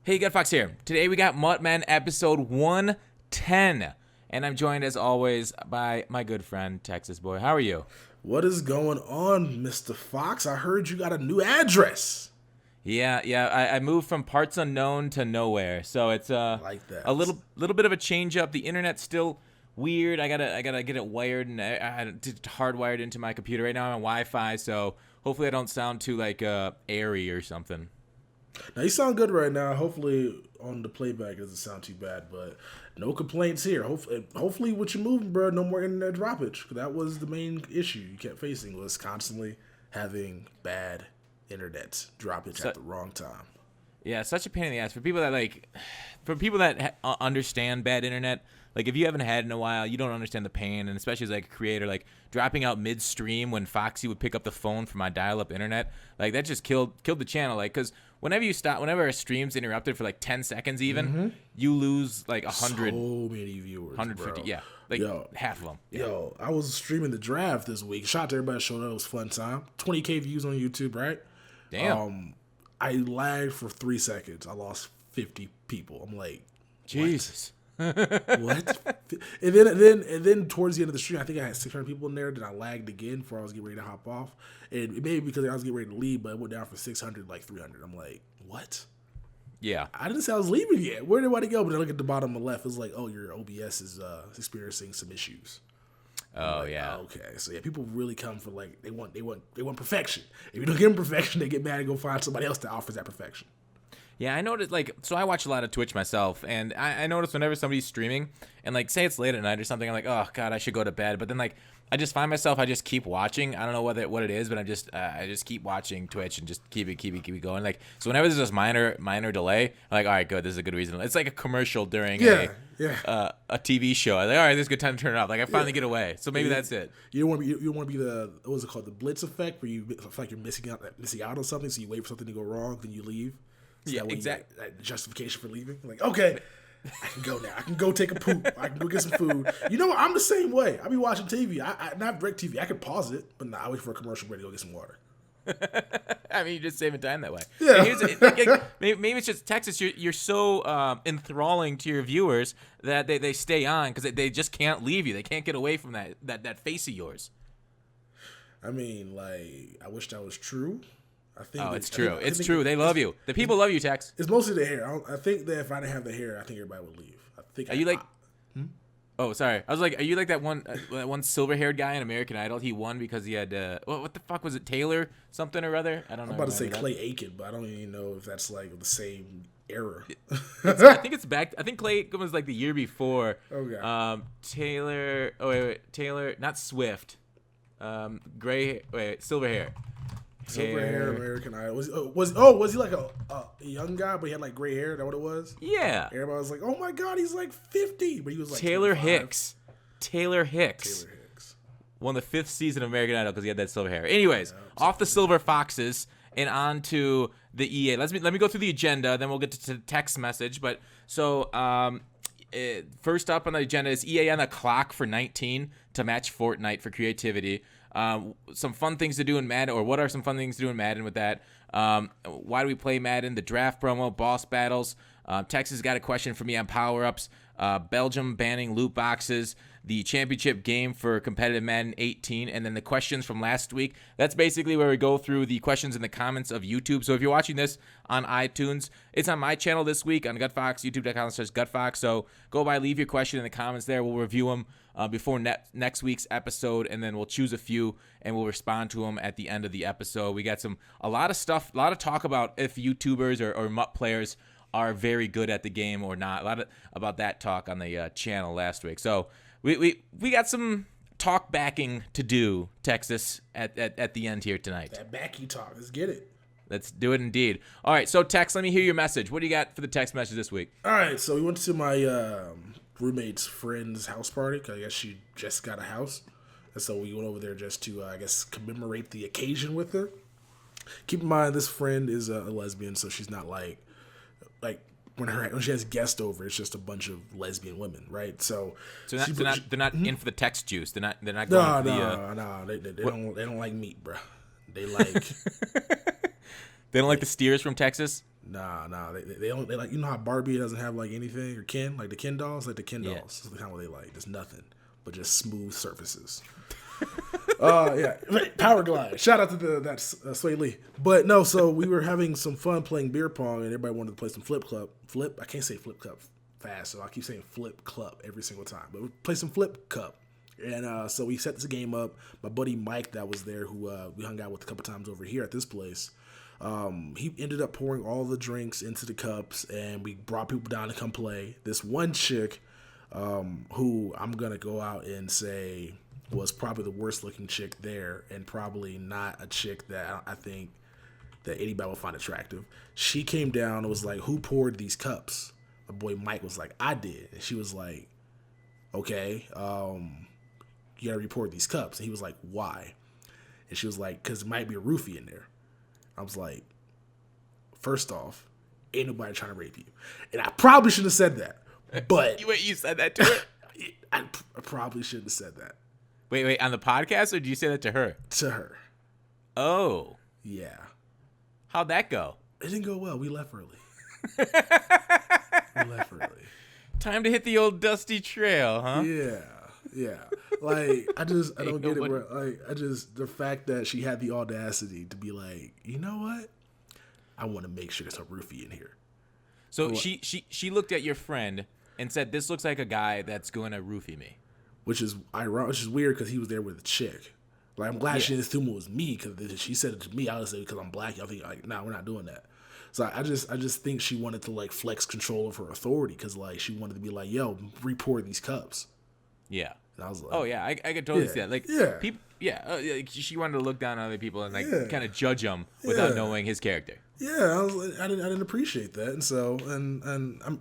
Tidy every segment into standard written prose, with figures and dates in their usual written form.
Hey, Foxx here. Today we got MUT Men episode 110. And I'm joined as always by my good friend, Texas Boy. How are you? What is going on, Mr. Fox? I heard you got a new address. Yeah. I moved from parts unknown to nowhere. So it's Like that. a little bit of a change up. The internet's still weird. I gotta get it wired and I had it hardwired into my computer. Right now I'm on Wi-Fi, so hopefully I don't sound too airy or something. Now, you sound good right now. Hopefully, on the playback, it doesn't sound too bad, but no complaints here. Hopefully with your moving, bro, no more internet droppage. That was the main issue you kept facing, was constantly having bad internet droppage at the wrong time. Yeah, such a pain in the ass for people that understand bad internet. Like, if you haven't had it in a while, you don't understand the pain, and especially as like a creator, like dropping out midstream when Foxy would pick up the phone for my dial-up internet, like that just killed the channel. Like, because whenever a stream's interrupted for like 10 seconds, even you lose like 100, So many viewers, 150, bro. yeah, like half of them. Yeah. Yo, I was streaming the draft this week. Shout out to everybody that showed up. It was a fun time. 20K views on YouTube, right? Damn. I lagged for 3 seconds. I lost 50 people. I'm like, Jesus. what? and then towards the end of the stream, I think I had 600 people in there. Then I lagged again before I was getting ready to hop off. And it may be because I was getting ready to leave, but it went down from 600 like 300. I'm like, what? Yeah. I didn't say I was leaving yet. Where did everybody go? But I look at the bottom left. It's like, oh, your OBS is experiencing some issues. Oh, Like, yeah. okay, so yeah, people really come for like they want perfection. If you don't give them perfection, they get mad and go find somebody else that offers that perfection. Yeah, I noticed, so I watch a lot of Twitch myself, and I notice whenever somebody's streaming, and, say it's late at night or something, I'm like, oh, God, I should go to bed. But then, I just find myself, I just keep watching. I don't know what it is, but I just keep watching Twitch and just keep it going. So whenever there's this minor delay, I'm like, all right, good, this is a good reason. It's like a commercial during a TV show. I'm like, all right, this is a good time to turn it off. I finally get away. So maybe that's it. You don't want to be the, what was it called, the blitz effect, where you feel like you're missing out on something, so you wait for something to go wrong, then you leave. So yeah, exactly. Justification for leaving. Like, okay, I can go now. I can go take a poop. I can go get some food. You know what? I'm the same way. I be watching TV. I not direct TV. I can pause it, but I wait for a commercial break to go get some water. I mean, you're just saving time that way. Yeah. Maybe it's just Texas. You're so enthralling to your viewers that they stay on because they just can't leave you. They can't get away from that face of yours. I mean, I wish that was true. I think it's true. It's true. They love you. The people love you, Tex. It's mostly the hair. I think that if I didn't have the hair, I think everybody would leave. Are you like? Oh, sorry. I was like, are you like that one silver-haired guy in American Idol? He won because he had what the fuck was it? Taylor something or other? I don't know. I'm about to say Clay Aiken, but I don't even know if that's like the same era. I think it's back. I think Clay Aiken was like the year before. Okay. Taylor. Oh wait. Taylor, not Swift. Silver hair. Silver hair, American Idol. Was he like a young guy, but he had like gray hair? Is that what it was? Yeah. Everybody was like, "Oh my God, he's like 50," but he was like Taylor 25. Hicks. Taylor Hicks won the 5th season of American Idol because he had that silver hair. Anyways, off the Silver Foxes and on to the EA. Let me go through the agenda, then we'll get to the text message. But so first up on the agenda is EA on the clock for 19 to match Fortnite for creativity. Some fun things to do in Madden, or what are some fun things to do in Madden with that? Why do we play Madden? The draft promo, boss battles. Texas got a question for me on power-ups. Belgium banning loot boxes. The championship game for competitive Madden 18, and then the questions from last week. That's basically where we go through the questions in the comments of YouTube. So if you're watching this on iTunes, it's on my channel this week on GutFox, youtube.com/GutFox. So go by, leave your question in the comments there. We'll review them before next week's episode, and then we'll choose a few and we'll respond to them at the end of the episode. We got a lot of stuff, a lot of talk about if YouTubers or MUT players are very good at the game or not. A lot about that talk on the channel last week. So we got some talk backing to do, Texas, at the end here tonight. That backy talk. Let's get it. Let's do it indeed. All right, so Tex, let me hear your message. What do you got for the text message this week? All right, so we went to my roommate's friend's house party, because I guess she just got a house. And so we went over there just to, commemorate the occasion with her. Keep in mind, this friend is a lesbian, so she's not like when she has guests over, it's just a bunch of lesbian women, right? So they're not in for the text juice. They're not going No. They don't like meat, bro. They like They don't like the steers from Texas? Nah. They don't. They like, you know how Barbie doesn't have like anything, or Ken, like the Ken dolls, like the Ken dolls. That's kind of what they like. There's nothing but just smooth surfaces. Yeah, Power Glide. Shout out to that's Sway Lee. But no, so we were having some fun playing beer pong, and everybody wanted to play some flip. I can't say flip cup fast, so I keep saying flip club every single time. But we play some flip cup, and so we set this game up. My buddy Mike that was there, who we hung out with a couple times over here at this place. He ended up pouring all the drinks into the cups, and we brought people down to come play. This one chick, who I'm gonna go out and say was probably the worst looking chick there, and probably not a chick that I think that anybody would find attractive. She came down and was like, "Who poured these cups?" My boy Mike was like, "I did." And she was like, "Okay, you gotta report these cups." And he was like, "Why?" And she was like, "Because it might be a roofie in there." I was like, first off, ain't nobody trying to rape you. And I probably shouldn't have said that. But you said that to her? I probably shouldn't have said that. Wait, on the podcast, or did you say that to her? To her. Oh. Yeah. How'd that go? It didn't go well. We left early. Time to hit the old dusty trail, huh? Yeah. Like, I don't get it, bro. Like, the fact that she had the audacity to be like, you know what? I want to make sure there's a roofie in here. So she looked at your friend and said, "This looks like a guy that's going to roofie me." Which is ironic, which is weird because he was there with a chick. Like, I'm glad she didn't assume it was me, because she said it to me. I would say because I'm black. I think like, nah, we're not doing that. So I just think she wanted to like flex control of her authority, because like she wanted to be like, yo, report these cups. Yeah. And I was like, oh yeah, I could totally see that. Like, people, like she wanted to look down on other people and like kind of judge them without knowing his character. Yeah, I didn't appreciate that, and so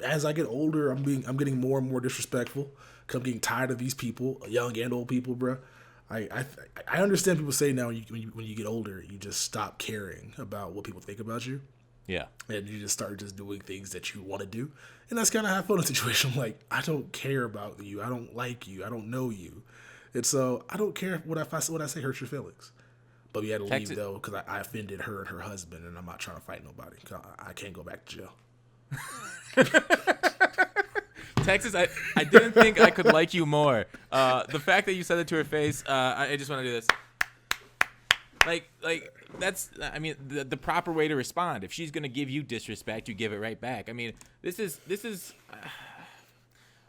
as I get older, I'm getting more and more disrespectful. Cause I'm getting tired of these people, young and old people, bro. I understand people say now when you get older, you just stop caring about what people think about you. Yeah. And you just start just doing things that you want to do. And that's kind of how I feel in a situation. I'm like, I don't care about you. I don't like you. I don't know you. And so I don't care what I say hurts your feelings. But we had to leave, though, because I offended her and her husband, and I'm not trying to fight nobody. I can't go back to jail. Texas, I didn't think I could like you more. The fact that you said it to her face, I just want to do this. Like that's, I mean, the proper way to respond. If she's gonna give you disrespect, you give it right back. I mean, this is.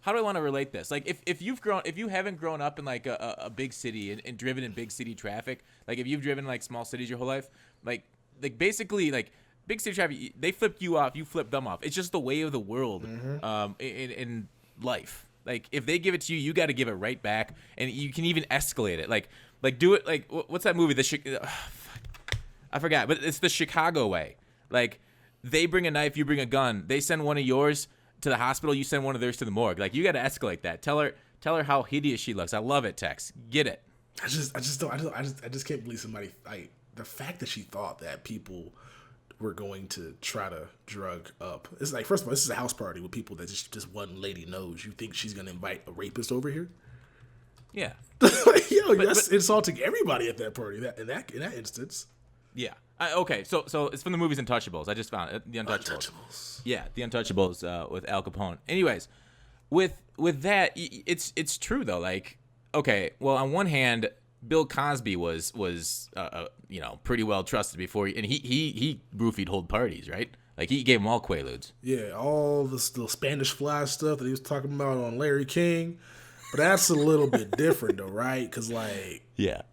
How do I want to relate this? Like, if you haven't grown up in like a big city and driven in big city traffic, like if you've driven in like small cities your whole life, like basically like big city traffic, they flipped you off, you flipped them off. It's just the way of the world, in life. Like, if they give it to you, you got to give it right back, and you can even escalate it. Like do it like, what's that movie? I forgot, but it's the Chicago way. Like, they bring a knife, you bring a gun. They send one of yours to the hospital, you send one of theirs to the morgue. Like, you got to escalate that. Tell her how hideous she looks. I love it, Tex. Get it. I just can't believe somebody, like, the fact that she thought that people were going to try to drug up. It's like, first of all, this is a house party with people that just one lady knows. You think she's gonna invite a rapist over here? Yeah. That's insulting everybody at that party. In that instance. Yeah. Okay. So it's from the movies Untouchables. I just found it. The Untouchables. Yeah, The Untouchables with Al Capone. Anyways, with that, it's true though. Like, okay, well, on one hand, Bill Cosby was pretty well trusted before, and he roofied whole parties, right? Like, he gave them all quaaludes. Yeah, all the Spanish fly stuff that he was talking about on Larry King, but that's a little bit different though, right? Because like, yeah,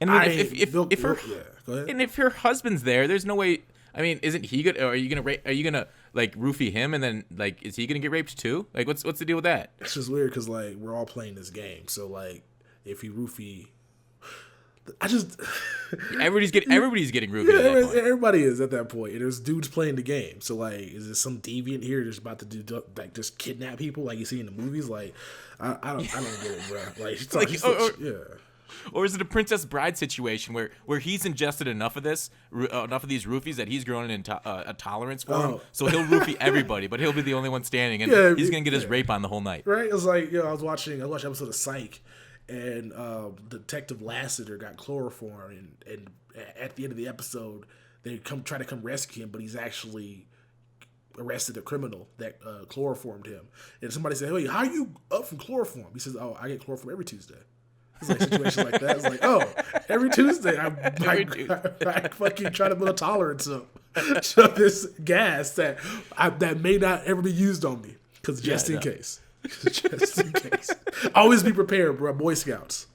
and I mean, go ahead. And if her husband's there, there's no way. I mean, isn't he good? Or are you gonna like roofie him, and then like, is he gonna get raped too? Like, what's the deal with that? It's just weird because like, we're all playing this game, so like, if you roofie. Everybody's getting roofied. Yeah, everybody is at that point. And there's dudes playing the game. So like, is there some deviant here that's about to do like just kidnap people like you see in the movies? Like, I don't get it, bro. Like, or is it a Princess Bride situation where he's ingested enough of these roofies that he's grown a tolerance for them, so he'll roofie everybody, but he'll be the only one standing, and he's gonna get his rape on the whole night. Right? It was like, I was watching an episode of Psych. And Detective Lassiter got chloroform, and at the end of the episode, they try to come rescue him, but he's actually arrested a criminal that chloroformed him. And somebody said, "Hey, how are you up from chloroform?" He says, "Oh, I get chloroform every Tuesday." It's like a situation like that. It's like, oh, every Tuesday I fucking try to build a tolerance up to this gas that may not ever be used on me, because just in case. Just in case. Always be prepared, bro. Boy Scouts.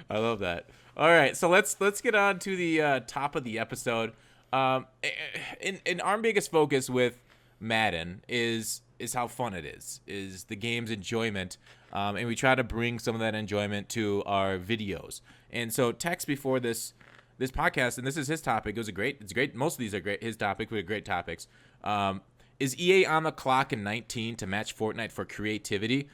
I love that. All right, so let's get on to the top of the episode. In our biggest focus with Madden is how fun it is the game's enjoyment, and we try to bring some of that enjoyment to our videos. And so Tex, before this podcast, and this is his topic, it's great. Most of these are great. His topic, we have great topics. Is EA on the clock in 19 to match Fortnite for creativity?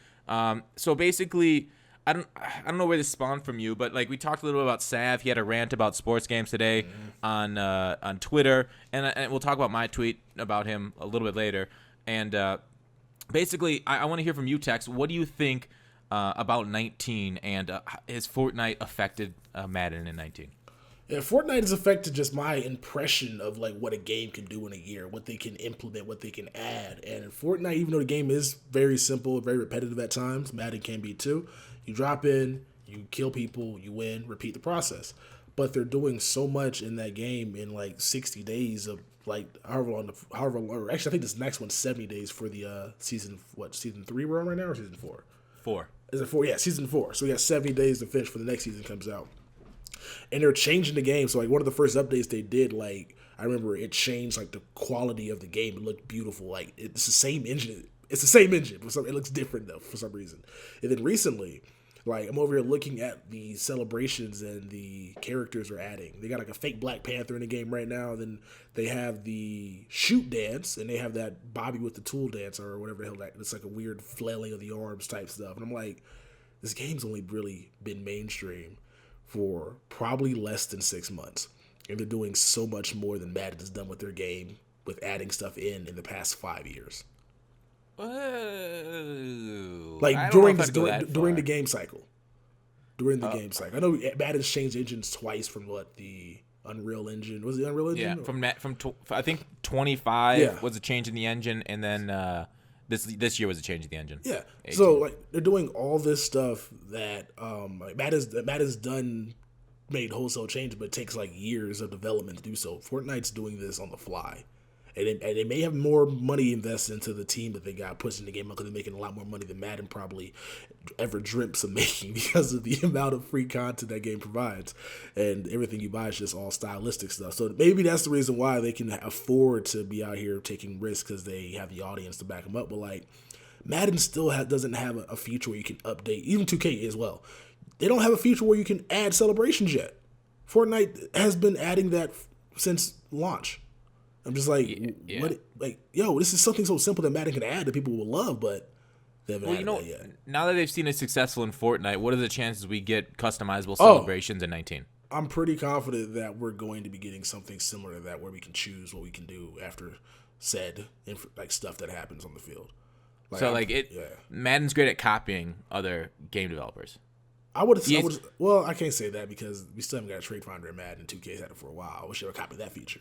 So basically, I don't know where this spawned from you, but like we talked a little bit about Sav. He had a rant about sports games today on Twitter, and we'll talk about my tweet about him a little bit later. And basically, I want to hear from you, Tex. What do you think about 19, and has Fortnite affected Madden in 19? Yeah, Fortnite has affected just my impression of like what a game can do in a year, what they can implement, what they can add. And in Fortnite, even though the game is very simple, very repetitive at times, Madden can be too. You drop in, you kill people, you win, repeat the process. But they're doing so much in that game in like 60 days of like however long. Actually, I think this next one's 70 days for the season 3 we're on right now, or season 4? 4. Is it 4? Yeah, season 4. So we got 70 days to finish for the next season comes out. And they're changing the game. So like one of the first updates they did, like I remember it changed like the quality of the game. It looked beautiful. Like it's the same engine. It's the same engine, but it looks different though for some reason. And then recently, like I'm over here looking at the celebrations and the characters are adding. They got like a fake Black Panther in the game right now. Then they have the shoot dance, and they have that Bobby with the tool dance or whatever the hell that. It's like a weird flailing of the arms type stuff. And I'm like, this game's only really been mainstream for probably less than 6 months. And they're doing so much more than Madden has done with their game with adding stuff in the past 5 years. Like during the game cycle. During the game cycle. I know Madden's changed engines twice from the Unreal Engine. Was it Unreal Engine? Yeah, I think 25 was a change in the engine, and then this year was a change in the engine. Yeah. 18. So like they're doing all this stuff that like Madden's done made wholesale changes, but it takes like years of development to do so. Fortnite's doing this on the fly. And they may have more money invested into the team that they got pushing the game up, because they're making a lot more money than Madden probably ever dreamt of making, because of the amount of free content that game provides. And everything you buy is just all stylistic stuff. So maybe that's the reason why they can afford to be out here taking risks, because they have the audience to back them up. But like Madden still doesn't have a feature where you can update, even 2K as well. They don't have a feature where you can add celebrations yet. Fortnite has been adding that since launch. I'm just like, what? Like, yo, this is something so simple that Madden can add that people will love, but they haven't added that yet. Now that they've seen it successful in Fortnite, what are the chances we get customizable celebrations in 19? I'm pretty confident that we're going to be getting something similar to that, where we can choose what we can do after said like stuff that happens on the field. Like, Madden's great at copying other game developers. Well, I can't say that because we still haven't got a trade finder in Madden. 2K's had it for a while. I wish they would copy that feature.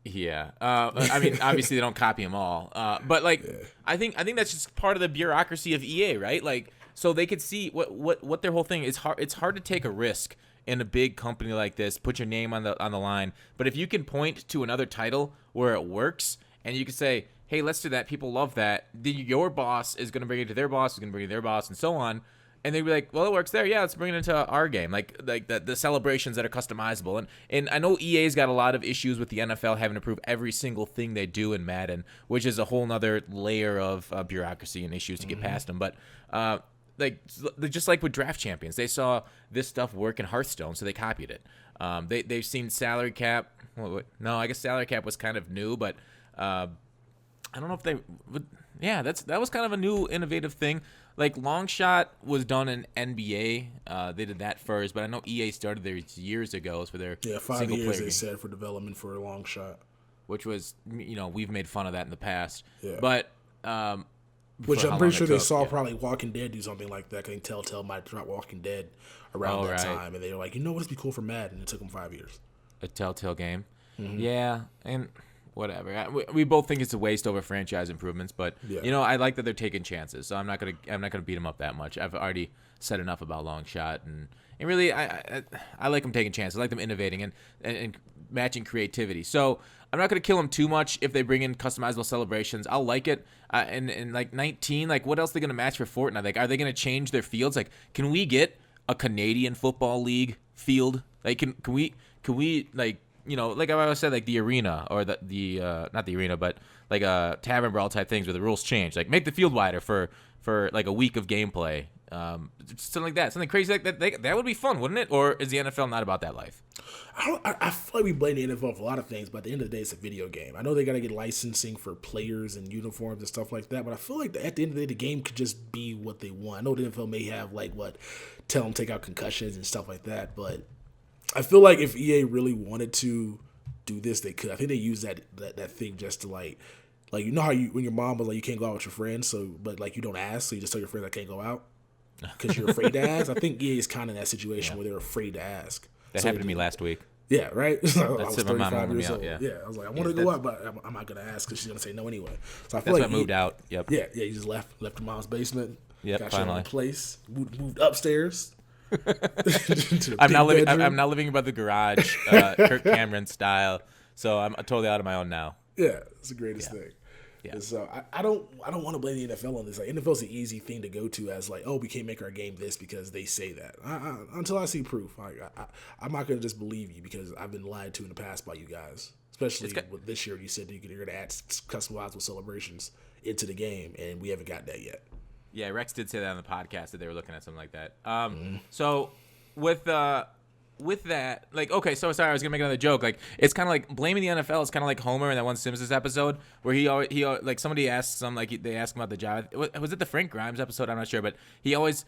Yeah, I mean, obviously they don't copy them all, but like, I think that's just part of the bureaucracy of EA, right? Like, so they could see what their whole thing is. It's hard to take a risk in a big company like this, put your name on the line. But if you can point to another title where it works, and you can say, hey, let's do that. People love that. Your boss is going to bring it to their boss, is going to bring it to their boss, and so on. And they'd be like, well, it works there. Yeah, let's bring it into our game. Like the celebrations that are customizable. And I know EA's got a lot of issues with the NFL having to prove every single thing they do in Madden, which is a whole nother layer of bureaucracy and issues to get past them. But just like with Draft Champions, they saw this stuff work in Hearthstone, so they copied it. They've seen salary cap. No, I guess salary cap was kind of new, but I don't know if they would. Yeah, that was kind of a new innovative thing. Like long shot was done in NBA. They did that first, but I know EA started theirs years ago for their 5 years they said for development for a long shot, which was we've made fun of that in the past. Yeah. But which I'm pretty sure they saw probably Walking Dead do something like that. Because Telltale might drop Walking Dead around that time, and they were like, you know what, it'd be cool for Madden. It took them 5 years. A Telltale game. Yeah, and whatever. We both think it's a waste over franchise improvements, but I like that they're taking chances. So I'm not gonna beat them up that much. I've already said enough about long shot, and really I like them taking chances. I like them innovating and matching creativity. So I'm not gonna kill them too much if they bring in customizable celebrations. I'll like it. And like 19, like what else are they gonna match for Fortnite? Like, are they gonna change their fields? Like, can we get a Canadian Football League field? Like, can we like, like I always said, like the arena or the not the arena, but like tavern brawl type things where the rules change. Like, make the field wider for like a week of gameplay. Something like that, something crazy like that. That would be fun, wouldn't it? Or is the NFL not about that life? I feel like we blame the NFL for a lot of things, but at the end of the day, it's a video game. I know they got to get licensing for players and uniforms and stuff like that, but I feel like at the end of the day, the game could just be what they want. I know the NFL may have tell them take out concussions and stuff like that, but I feel like if EA really wanted to do this, they could. I think they use that thing just to like how when your mom was like, you can't go out with your friends, but you don't ask, so you just tell your friends I can't go out because you're afraid to ask. I think EA is kind of in that situation where they're afraid to ask. That happened to me last week. Yeah, right? I was my mom 35 years out, old. Yeah, I was like, I want to go out, but I'm not going to ask because she's going to say no anyway. So I feel that's why I moved out. Yep. Yeah, you just left your mom's basement. Yep, got finally. your own place, moved upstairs. I'm now living above the garage, Kirk Cameron style. So I'm totally out of my own now. Yeah, it's the greatest thing. Yeah. And so I don't want to blame the NFL on this. Like, NFL's an easy thing to go to as like, oh, we can't make our game this because they say that. Until I see proof, I'm not going to just believe you because I've been lied to in the past by you guys. Especially with this year, you said you're going to add customizable celebrations into the game, and we haven't got that yet. Yeah, Rex did say that on the podcast that they were looking at something like that. So with that, like, okay, so sorry, I was gonna make another joke. Like, it's kind of like blaming the NFL. It's kind of like Homer in that one Simpsons episode where he like somebody asks him, like they ask him about the job. Was it the Frank Grimes episode? I'm not sure, but he always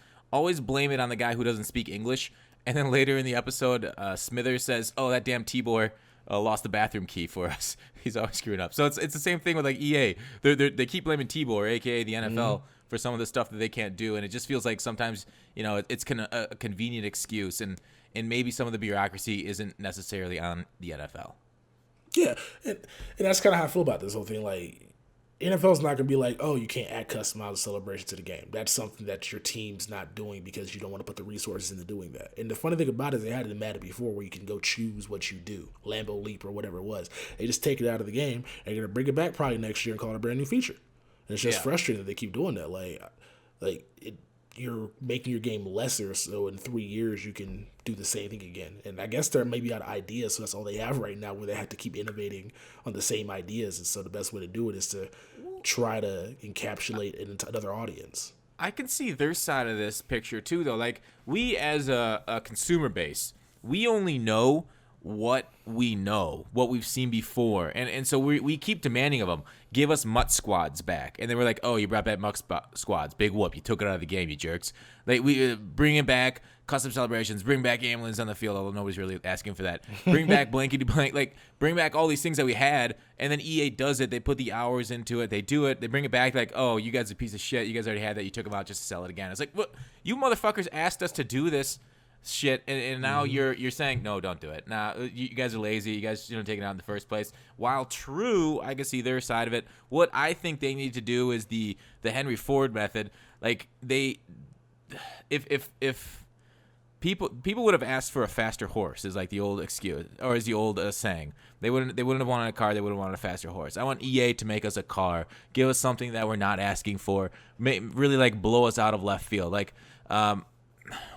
blame it on the guy who doesn't speak English. And then later in the episode, Smithers says, "Oh, that damn Tibor lost the bathroom key for us." He's always screwing up. So it's the same thing with like EA. They keep blaming Tibor, aka the NFL. For some of the stuff that they can't do, and it just feels like sometimes it's a convenient excuse, and maybe some of the bureaucracy isn't necessarily on the NFL. Yeah, and that's kind of how I feel about this whole thing. Like, NFL's not gonna be like, oh, you can't add customized celebration to the game. That's something that your team's not doing because you don't want to put the resources into doing that. And the funny thing about it is they had it in Madden before where you can go choose what you do, Lambeau Leap or whatever it was. They just take it out of the game and they're gonna bring it back probably next year and call it a brand new feature. And it's just frustrating that they keep doing that. You're making your game lesser, so in 3 years you can do the same thing again. And I guess they're maybe out of ideas, so that's all they have right now, where they have to keep innovating on the same ideas. And so the best way to do it is to try to encapsulate it into another audience. I can see their side of this picture too, though. Like, we as a consumer base, we only know what we know, what we've seen before, and so we keep demanding of them, give us MUT squads back, and then we're like, oh, you brought back MUT squads, big whoop, you took it out of the game, you jerks. Like, we bring it back, custom celebrations, bring back ambulance on the field, although nobody's really asking for that. Bring back blankety blank, like bring back all these things that we had, and then EA does it. They put the hours into it, they do it, they bring it back, like, oh, you guys are a piece of shit, you guys already had that, you took them out just to sell it again. It's like, what? You motherfuckers asked us to do this shit, and now you're saying no, don't do it. Now you guys are lazy. You guys take it out in the first place. While true, I can see their side of it. What I think they need to do is the Henry Ford method. Like, if people would have asked for a faster horse, is like the old excuse, or is the old saying. They wouldn't have wanted a car. They would have wanted a faster horse. I want EA to make us a car, give us something that we're not asking for, really like blow us out of left field. Like,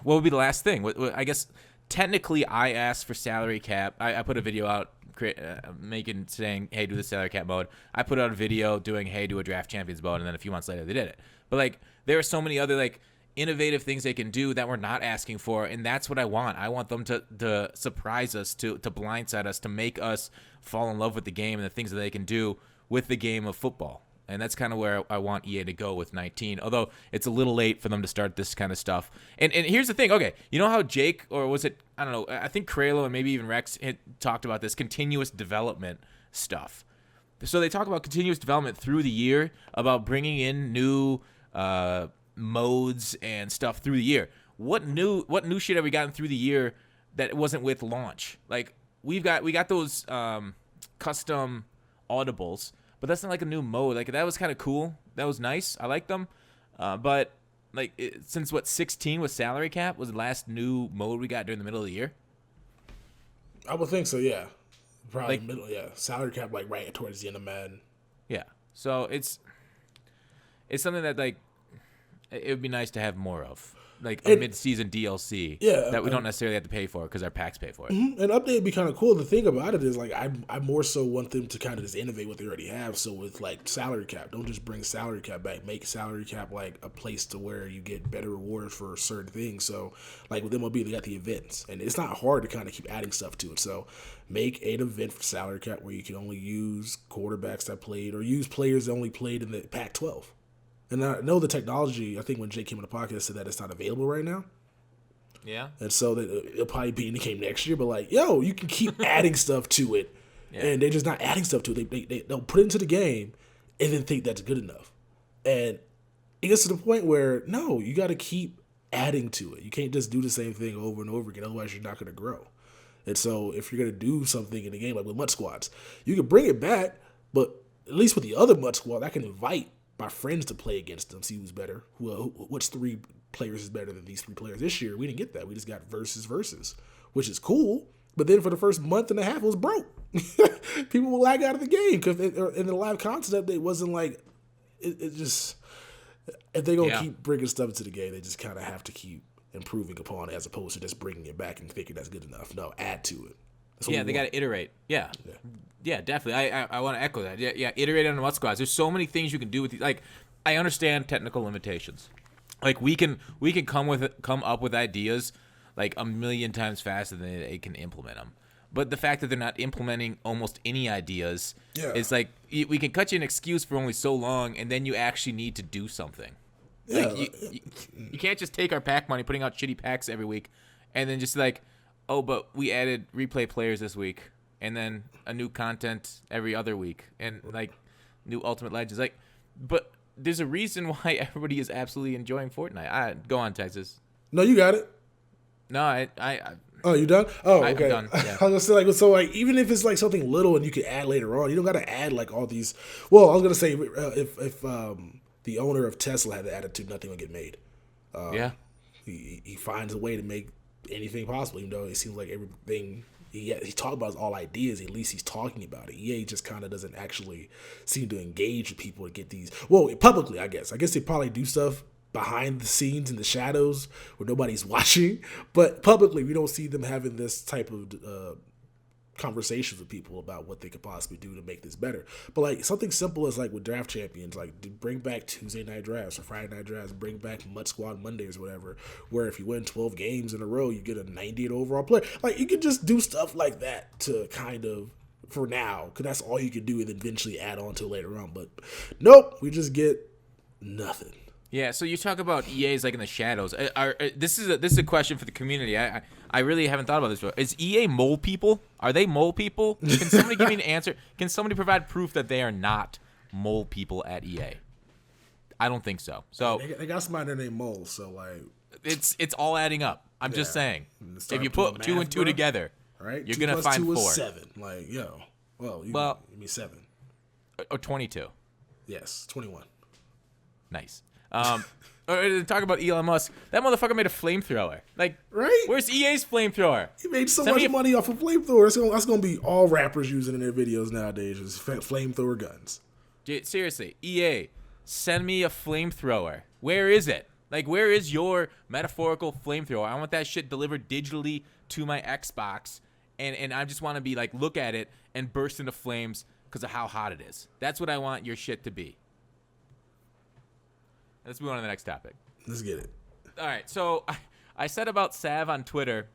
what would be the last thing? I guess technically I asked for salary cap. I put a video out saying, hey, do the salary cap mode. I put out a video doing, hey, do a draft champions mode, and then a few months later they did it. But like, there are so many other like innovative things they can do that we're not asking for, and that's what I want. I want them to surprise us, to blindside us, to make us fall in love with the game and the things that they can do with the game of football. And that's kind of where I want EA to go with 19, although it's a little late for them to start this kind of stuff. And here's the thing. Okay, you know how Jake, or was it, I don't know, I think Kralo and maybe even Rex had talked about this continuous development stuff. So they talk about continuous development through the year, about bringing in new modes and stuff through the year. What new shit have we gotten through the year that wasn't with launch? Like, we got those custom audibles, but that's not like a new mode. Like that was kind of cool. That was nice. I like them. But like since 16 with salary cap was the last new mode we got during the middle of the year. I would think so. Yeah, probably middle. Yeah, salary cap like right towards the end of Madden. Yeah. So it's something that like it would be nice to have more of. Like a mid-season DLC that we don't necessarily have to pay for because our packs pay for it. Mm-hmm. An update would be kind of cool. The thing about it is, like, I more so want them to kind of just innovate what they already have. So with, like, salary cap, don't just bring salary cap back. Make salary cap, like, a place to where you get better rewards for certain things. So, like, with MLB, they got the events. And it's not hard to kind of keep adding stuff to it. So make an event for salary cap where you can only use quarterbacks that played or use players that only played in the Pac-12. And I know the technology, I think when Jake came on the podcast, said that it's not available right now. Yeah. And so that it'll probably be in the game next year. But, like, yo, you can keep adding stuff to it. Yeah. And they're just not adding stuff to it. They'll put it into the game and then think that's good enough. And it gets to the point where, no, you got to keep adding to it. You can't just do the same thing over and over again. Otherwise, you're not going to grow. And so if you're going to do something in the game, like with MUT squads, you can bring it back, but at least with the other MUT squad, I can invite my friends to play against them, see who's better. Which 3 players is better than these 3 players? This year, we didn't get that. We just got versus, which is cool. But then for the first month and a half, it was broke. People will lag out of the game because in the live content, it wasn't like it just. If they're gonna keep bringing stuff to the game, they just kind of have to keep improving upon it as opposed to just bringing it back and thinking that's good enough. No, add to it. Yeah, they got to iterate. Yeah, definitely. I want to echo that. Yeah, iterate on the MUT squads. There's so many things you can do with these. Like, I understand technical limitations. Like, we can come up with ideas like a million times faster than they can implement them. But the fact that they're not implementing almost any ideas is like we can cut you an excuse for only so long, and then you actually need to do something. Yeah. Like, you can't just take our pack money, putting out shitty packs every week, and then just like, oh, but we added replay players this week, and then a new content every other week, and like new Ultimate Legends. Like, but there's a reason why everybody is absolutely enjoying Fortnite. Go on, Texas. No, you got it. No, I Oh, you done? Oh, okay. I'm done. Yeah. I was gonna say, like, so, like, even if it's like something little and you can add later on, you don't gotta add like all these. Well, I was gonna say if the owner of Tesla had the attitude, nothing would get made. He finds a way to make anything possible, even though it seems like everything he talked about is all ideas. At least he's talking about it. EA just kind of doesn't actually seem to engage with people to get these. Well, publicly, I guess they probably do stuff behind the scenes in the shadows where nobody's watching, but publicly we don't see them having this type of conversations with people about what they could possibly do to make this better. But like something simple as like with draft champions, like bring back Tuesday night drafts or Friday night drafts, bring back MUT Squad Mondays or whatever, where if you win 12 games in a row, you get a 90th overall player. Like you could just do stuff like that to kind of, for now, because that's all you can do and then eventually add on to later on. But nope, we just get nothing. Yeah, so you talk about EA's like in the shadows. This is a question for the community. I really haven't thought about this before. Is EA mole people? Are they mole people? Can somebody give me an answer? Can somebody provide proof that they are not mole people at EA? I don't think so. So they got somebody named Mole. So like it's all adding up. I'm just saying. If you put 2 and 2 together, right, you're gonna find 2 4. Is 7. Like you mean 7 or 22. Yes, 21. Nice. Or talk about Elon Musk. That motherfucker made a flamethrower. Like, right? Where's EA's flamethrower? He made so much money off of flamethrowers. That's gonna be all rappers using in their videos nowadays. Is flamethrower guns. Dude, seriously, EA, send me a flamethrower. Where is it? Like, where is your metaphorical flamethrower? I want that shit delivered digitally to my Xbox, and I just want to be like, look at it and burst into flames because of how hot it is. That's what I want your shit to be. Let's move on to the next topic. Let's get it. All right. So I said about Sav on Twitter.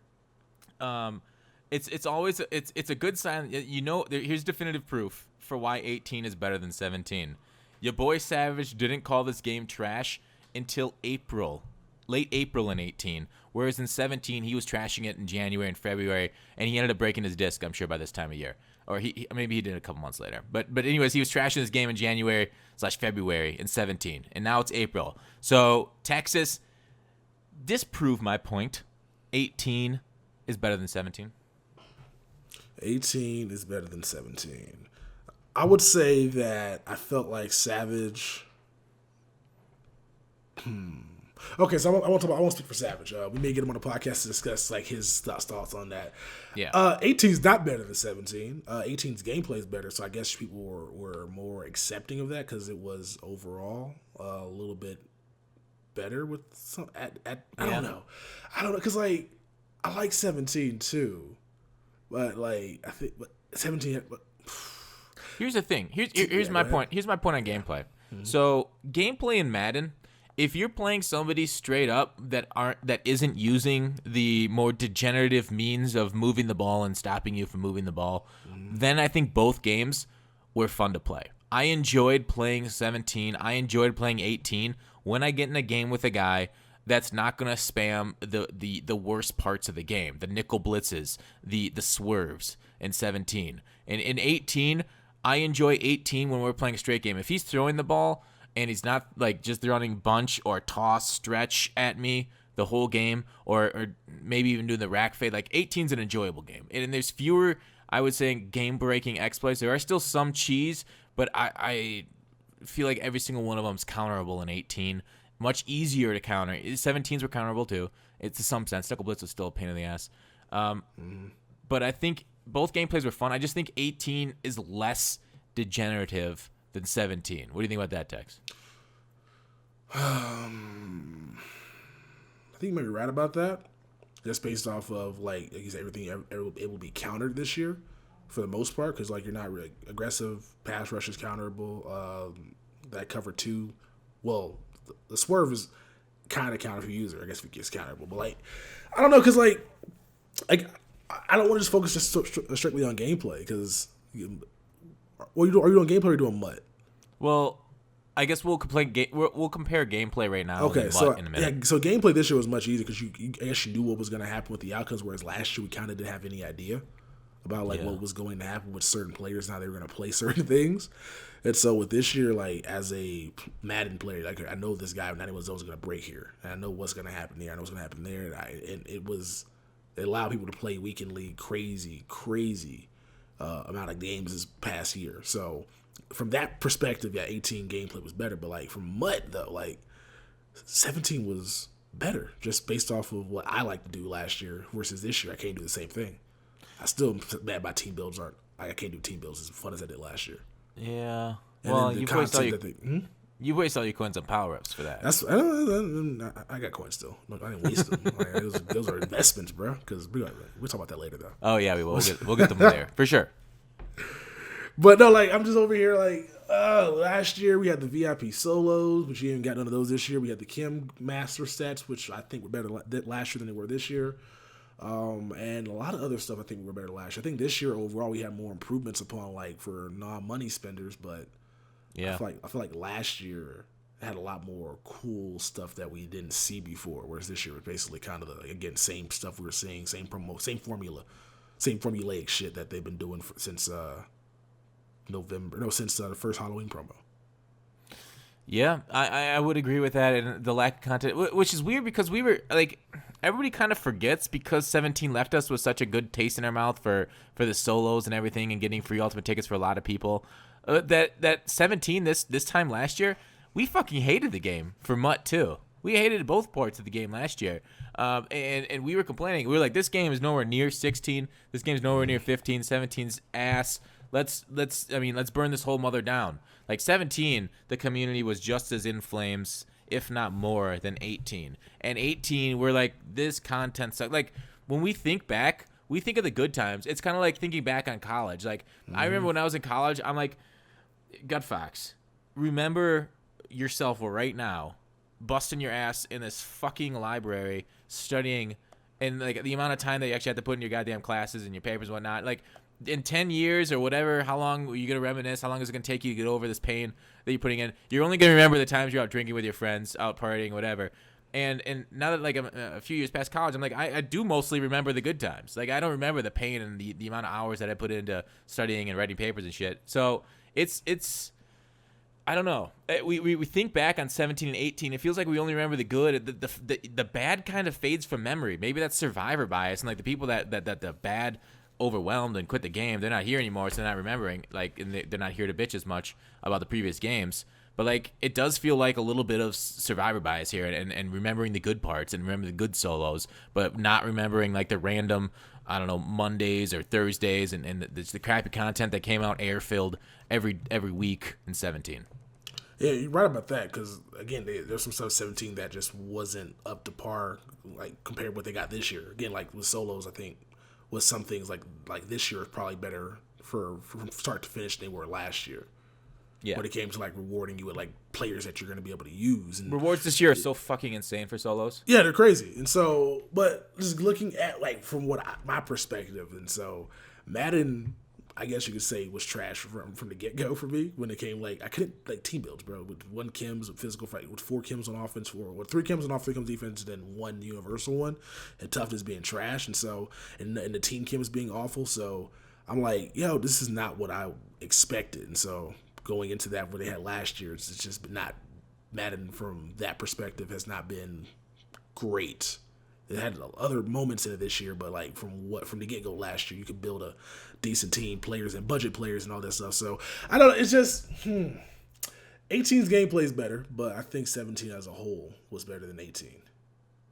It's always it's a good sign. Here's definitive proof for why 18 is better than 17. Your boy Savage didn't call this game trash until late April in 18. Whereas in 17 he was trashing it in January and February, and he ended up breaking his disc, I'm sure, by this time of year. Or maybe he did a couple months later. But anyways, he was trashing this game in January/February in 17. And now it's April. So Texas, disprove my point. 18 is better than 17. 18 is better than 17. I would say that I felt like Savage. Okay, so I want to speak for Savage. We may get him on the podcast to discuss like his thoughts on that. Yeah. 18 is not better than 17. 18's gameplay is better, so I guess people were more accepting of that because it was overall a little bit better with some. I don't know, because like I like 17 too, but like I think 17. Here's the thing. Here's my point. Here's my point on gameplay. Mm-hmm. So gameplay in Madden, if you're playing somebody straight up that isn't using the more degenerative means of moving the ball and stopping you from moving the ball, then I think both games were fun to play. I enjoyed playing 17. I enjoyed playing 18 when I get in a game with a guy that's not gonna spam the worst parts of the game, the nickel blitzes, the swerves in 17. And in 18, I enjoy 18 when we're playing a straight game. If he's throwing the ball and he's not like just running bunch or toss, stretch at me the whole game, or maybe even doing the rack fade, like 18's an enjoyable game. And there's fewer, I would say, game-breaking exploits. There are still some cheese, but I feel like every single one of them is counterable in 18. Much easier to counter. 17s were counterable too. It's to some sense. Nickel blitz was still a pain in the ass. But I think both gameplays were fun. I just think 18 is less degenerative than 17. What do you think about that, Tex? I think you might be right about that. Just based off of like you said, everything able to be countered this year for the most part, because like you're not really aggressive. Pass rush is counterable. That cover two, well, the swerve is kind of counter for user. I guess it gets counterable, but like I don't know, because like I don't want to just focus just strictly on gameplay, because are you doing gameplay or are you doing MUT? Well, I guess we'll compare gameplay right now. Okay, so in a minute. Yeah, so gameplay this year was much easier because I guess you knew what was going to happen with the outcomes, whereas last year we kind of didn't have any idea about like what was going to happen with certain players, how they were going to play certain things. And so with this year, like as a Madden player, like I know this guy, 91 zones are going to break here, and I know what's going to happen there, I know what's going to happen there, and it allowed people to play weekend league crazy amount of games this past year. So from that perspective, yeah, 18 gameplay was better. But like from MUT though, like 17 was better just based off of what I like to do last year versus this year. I can't do the same thing. I still mad my team builds aren't. I can't do team builds as fun as I did last year. Yeah. And well, you waste all your coins on power ups for that. I got coins still. No, I didn't waste them. Like, those are investments, bro. Because we'll talk about that later, though. Oh yeah, we will. We'll get them there for sure. But no, like I'm just over here like last year we had the VIP solos, which you haven't got none of those this year. We had the Kim Master sets, which I think were better last year than they were this year. And a lot of other stuff I think were better last year. I think this year overall we had more improvements upon like for non-money spenders, but yeah, I feel like last year had a lot more cool stuff that we didn't see before, whereas this year was basically kind of again same stuff we were seeing, same formulaic shit that they've been doing since since the first Halloween promo. Yeah, I would agree with that, and the lack of content, which is weird because we were like, everybody kind of forgets because 17 left us with such a good taste in our mouth for the solos and everything, and getting free ultimate tickets for a lot of people. That 17 this time last year, we fucking hated the game for MUT too. We hated both parts of the game last year, and we were complaining. We were like, this game is nowhere near 16. This game is nowhere near 15. 17's ass. Let's burn this whole mother down. Like 17, the community was just as in flames, if not more, than 18. And 18, we're like, this content sucks. Like when we think back, we think of the good times. It's kind of like thinking back on college. Like I remember when I was in college, I'm like, God, Foxx, remember yourself right now, busting your ass in this fucking library, studying, and like the amount of time that you actually have to put in your goddamn classes and your papers and whatnot. Like in 10 years or whatever, how long are you going to reminisce? How long is it going to take you to get over this pain that you're putting in? You're only going to remember the times you're out drinking with your friends, out partying, whatever. And now that like I'm a few years past college, I'm like, I do mostly remember the good times. Like I don't remember the pain and the amount of hours that I put into studying and writing papers and shit. So it's I don't know. We think back on 17 and 18. It feels like we only remember the good. The bad kind of fades from memory. Maybe that's survivor bias, and like the people that the bad overwhelmed and quit the game. They're not here anymore, so they're not remembering. Like, and they're not here to bitch as much about the previous games. But like, it does feel like a little bit of survivor bias here, and remembering the good parts and remembering the good solos, but not remembering like the random, I don't know, Mondays or Thursdays and the crappy content that came out air-filled every week in 17. Yeah, you're right about that, because, again, there's some stuff 17 that just wasn't up to par, like, compared to what they got this year. Again, like, with solos, I think, with some things, like this year is probably better from start to finish than they were last year. Yeah. When it came to, like, rewarding you with, like, players that you're going to be able to use. And rewards this year are so fucking insane for solos. yeah, they're crazy. And so, but just looking at, like, from my perspective, and so, Madden, I guess you could say, was trash from the get-go for me when it came, like, I couldn't, like, team builds, bro, with one Kim's physical fight, with 4 Kims on offense, with 3 Kims on offense, 3 Kims defense, and then 1 universal one, and toughness being trash, and so, and the team Kims being awful, so I'm like, yo, this is not what I expected, and so going into that, what they had last year, it's just not, Madden from that perspective has not been great. It had other moments in it this year, but like from the get-go last year, you could build a decent team, players and budget players and all that stuff. So I don't know. It's just 18's gameplay is better, but I think 17 as a whole was better than 18.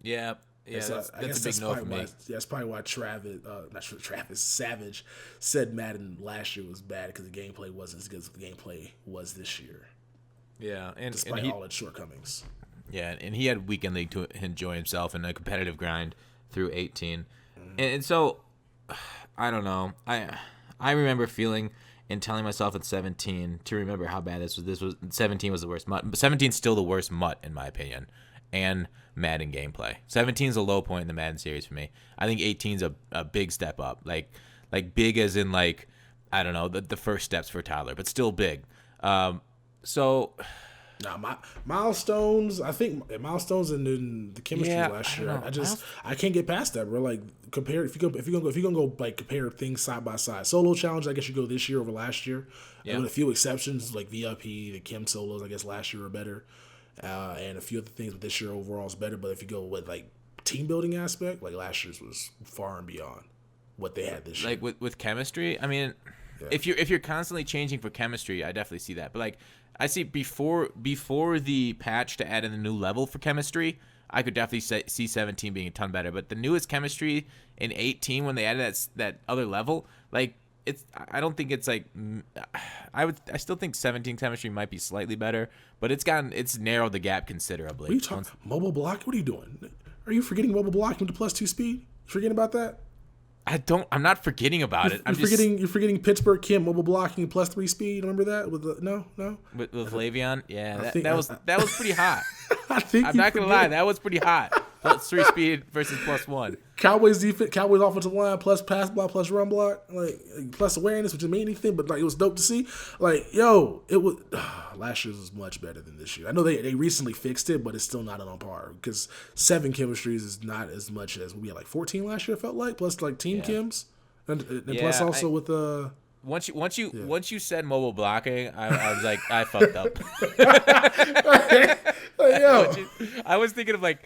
Yeah, that's a big no for me. That's probably why Savage said Madden last year was bad, because the gameplay wasn't as good as the gameplay was this year. Yeah, despite all its shortcomings. Yeah, and he had Weekend League to enjoy himself in a competitive grind through 18. And so, I don't know. I remember feeling and telling myself at 17 to remember how bad this was. 17 was the worst MUT. But 17 is still the worst MUT, in my opinion, and Madden gameplay. 17 is a low point in the Madden series for me. I think 18 is a big step up. Like big as in, like, I don't know, the first steps for Tyler, but still big. So... Nah, my milestones. I think milestones and then the chemistry last year. I can't get past that, bro. Like, compare if you're gonna go like compare things side by side. Solo challenge, I guess you go this year over last year. Yeah. With a few exceptions like VIP, the Kim solos, I guess last year were better, and a few other things. But this year overall is better. But if you go with like team building aspect, like last year's was far and beyond what they had this year. Like with chemistry, I mean, if you're constantly changing for chemistry, I definitely see that. But like, I see before the patch to add in the new level for chemistry, I could definitely see 17 being a ton better. But the newest chemistry in 18, when they added that other level, like, I don't think it's like, I still think 17 chemistry might be slightly better, but it's narrowed the gap considerably. What are you talking? Mobile block? What are you doing? Are you forgetting mobile blocking with the +2 speed? Forgetting about that? I'm not forgetting about it. You're forgetting Pittsburgh Kim mobile blocking +3 speed. Remember that no. With Le'Veon, yeah, that was pretty hot. I'm not gonna lie, that was pretty hot. +3 speed versus +1. Cowboys defense, Cowboys offensive line plus pass block plus run block, like plus awareness, which didn't mean anything, but like it was dope to see. Like, yo, it was last year's was much better than this year. I know they recently fixed it, but it's still not on par because 7 chemistries is not as much as we had like 14 last year. It felt like plus like team Kims and plus also with Once you said mobile blocking, I was like, I fucked up. I was thinking like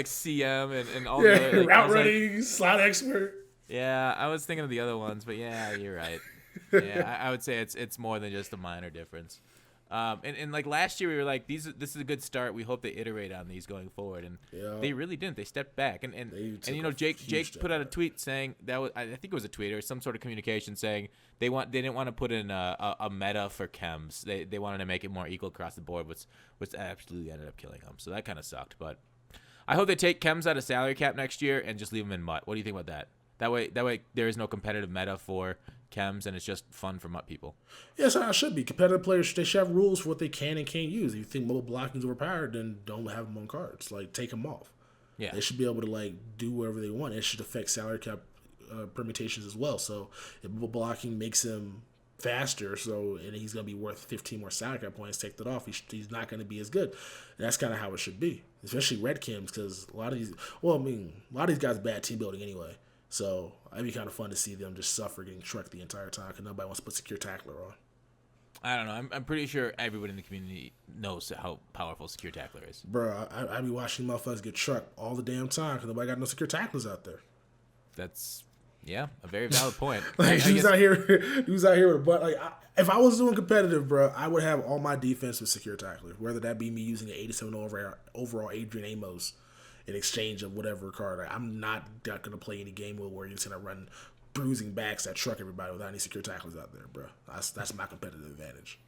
CM and all the other, like, route running, slot expert. Yeah, I was thinking of the other ones, but yeah, you're right. Yeah, I would say it's more than just a minor difference. And like last year we were like, this is a good start. We hope they iterate on these going forward, and they really didn't. They stepped back, and you know, Jake put out a tweet saying that was, I think it was a tweet or some sort of communication saying they didn't want to put in a meta for chems. They wanted to make it more equal across the board, which absolutely ended up killing them. So that kind of sucked, but I hope they take chems out of salary cap next year and just leave them in MUT. What do you think about that? That way there is no competitive meta for chems, and it's just fun for MUT people. Yes, it should be. Competitive players, they should have rules for what they can and can't use. If you think mobile blocking is overpowered, then don't have them on cards. Like, take them off. Yeah, they should be able to like do whatever they want. It should affect salary cap permutations as well. So if mobile blocking makes him faster, and he's going to be worth 15 more salary cap points, take that off. He's not going to be as good. And that's kind of how it should be, especially red chems, because a lot of these guys bad team building anyway. So it'd be kind of fun to see them just suffer getting trucked the entire time because nobody wants to put secure tackler on. I don't know. I'm pretty sure everybody in the community knows how powerful secure tackler is. Bro, I be watching motherfuckers get trucked all the damn time because nobody got no secure tacklers out there. That's Yeah, a very valid point. Like he was out here with a butt. Like if I was doing competitive, bro, I would have all my defense with secure tacklers. Whether that be me using an 87 overall Adrian Amos in exchange of whatever card. Like, I'm not gonna play any game mode where you're just gonna run bruising backs that truck everybody without any secure tacklers out there, bro. That's my competitive advantage.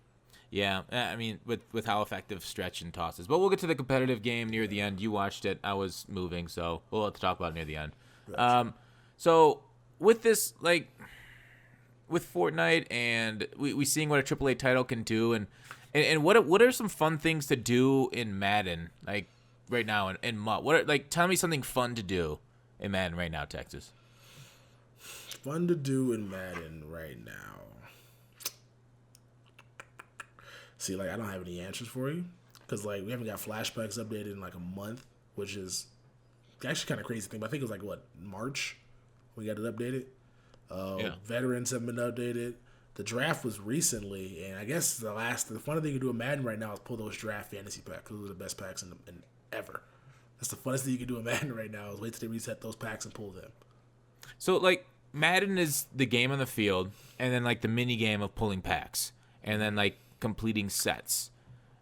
Yeah, I mean, with how effective stretch and tosses. But we'll get to the competitive game near the end. You watched it. I was moving, so we'll have to talk about it near the end. Gotcha. So with this, like, with Fortnite and we seeing what a AAA title can do, and what are some fun things to do in Madden, like, right now in MUT? Tell me something fun to do in Madden right now, Texas. Fun to do in Madden right now. See, like, I don't have any answers for you because, like, we haven't got flashbacks updated in like a month, which is actually kind of crazy thing. But I think it was like what, March we got it updated. Veterans have been updated. The draft was recently, and I guess the funny thing you can do in Madden right now is pull those draft fantasy packs. Those are the best packs in ever. That's the funnest thing you can do in Madden right now is wait till they reset those packs and pull them. So, like, Madden is the game on the field, and then, like, the mini game of pulling packs, and then, like, completing sets,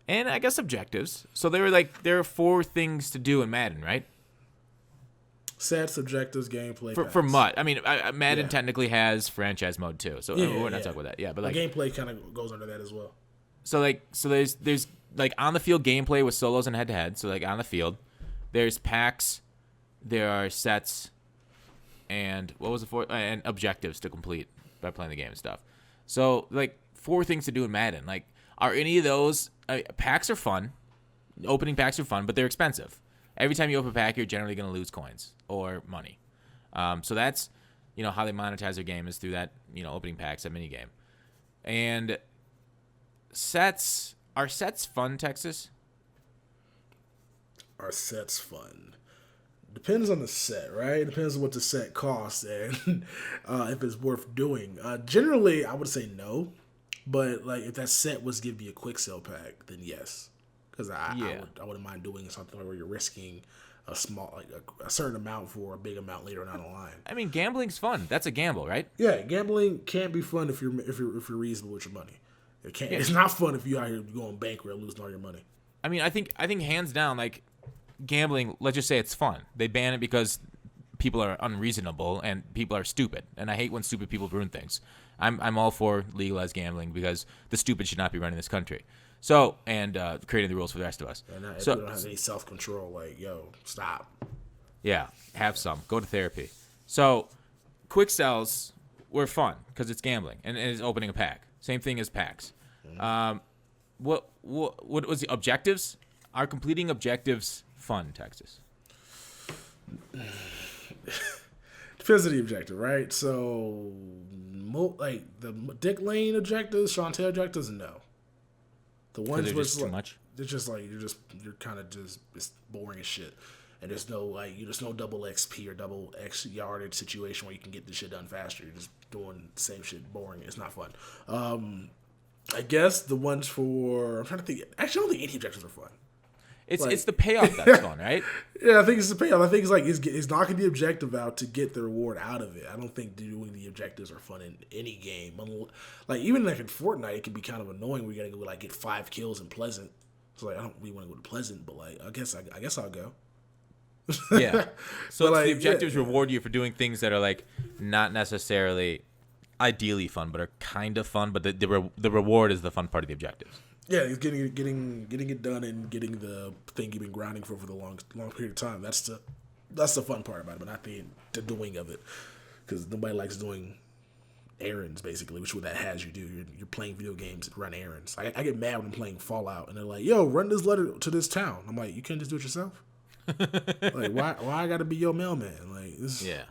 and I guess objectives. So there are 4 things to do in Madden, right? Sets, objectives, gameplay. For MUT. I mean, Madden technically has franchise mode too, so we're not talking about that. Yeah, but like gameplay kind of goes under that as well. So there's like on the field gameplay with solos and head to head. So like on the field, there's packs, there are sets, and what was the 4th? And objectives to complete by playing the game and stuff. So like 4 things to do in Madden. Like, are any of those packs are fun? Opening packs are fun, but they're expensive. Every time you open a pack, you're generally going to lose coins or money. So that's, how they monetize their game is through that, opening packs, that mini game. And are sets fun, Texas? Are sets fun? Depends on the set, right? Depends on what the set costs and if it's worth doing. Generally, I would say no. But like, if that set was giving me a quick sell pack, then yes. Because I wouldn't mind doing something where you're risking a small, like a certain amount for a big amount later down the line. I mean, gambling's fun. That's a gamble, right? Yeah, gambling can be fun if you're reasonable with your money. It can't. Yeah. It's not fun if you're out here going bankrupt, losing all your money. I mean, I think hands down, like gambling. Let's just say it's fun. They ban it because people are unreasonable and people are stupid, and I hate when stupid people ruin things. I'm all for legalized gambling because the stupid should not be running this country. So, and creating the rules for the rest of us. And so, if you don't have any self-control, like, yo, stop. Yeah, have some. Go to therapy. So, quick sells were fun because it's gambling and it's opening a pack. Same thing as packs. Mm-hmm. What was the objectives? Are completing objectives fun, Texas? Depends on the objective, right? So, like the Dick Lane objectives, Chantel objectives, no. The ones where too much. It's just like you're kind of just it's boring as shit, and there's no double XP or double X yardage situation where you can get the shit done faster. You're just doing the same shit, boring. It's not fun. I guess the ones for I'm trying to think. Actually, I don't think any objectives are fun. It's the payoff that's fun, right? Yeah, I think it's the payoff. I think it's like it's knocking the objective out to get the reward out of it. I don't think doing the objectives are fun in any game. Like even like in Fortnite, it can be kind of annoying where you gotta go like get 5 kills in Pleasant. So like I don't really want to go to Pleasant, but like I guess I'll go. Yeah. So like, the objectives reward you for doing things that are like not necessarily ideally fun, but are kind of fun. But the reward is the fun part of the objectives. Yeah, it's getting it done and getting the thing you've been grinding for the long period of time. That's the fun part about it, but not the doing of it. Because nobody likes doing errands, basically, which is what that has you do. You're playing video games and run errands. I get mad when I'm playing Fallout, and they're like, "Yo, run this letter to this town." I'm like, "You can't just do it yourself." Like, why I got to be your mailman? Like, this. Yeah.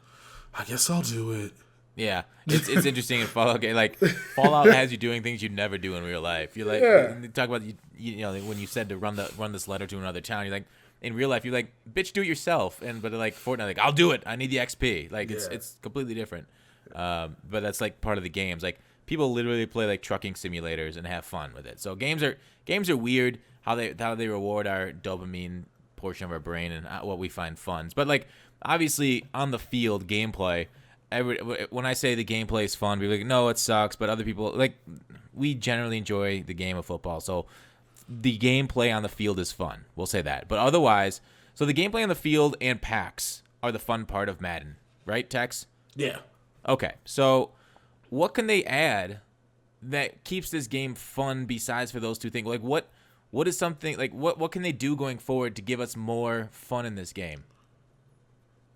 I guess I'll do it. Yeah, it's interesting in Fallout. Like Fallout has you doing things you'd never do in real life. You're like, you talk about like when you said to run this letter to another town. You're like, in real life, you're like, bitch, do it yourself. But like Fortnite, like, I'll do it. I need the XP. Like it's completely different. But that's like part of the games. Like people literally play like trucking simulators and have fun with it. So games are weird how they reward our dopamine portion of our brain and what we find fun. But like obviously on the field gameplay. when I say the gameplay is fun, we're like, no, it sucks. But other people, like, we generally enjoy the game of football. So the gameplay on the field is fun. We'll say that. But otherwise, so the gameplay on the field and packs are the fun part of Madden, right, Tex? Yeah. Okay, so what can they add that keeps this game fun besides for those two things? Like, what is something, like, what can they do going forward to give us more fun in this game?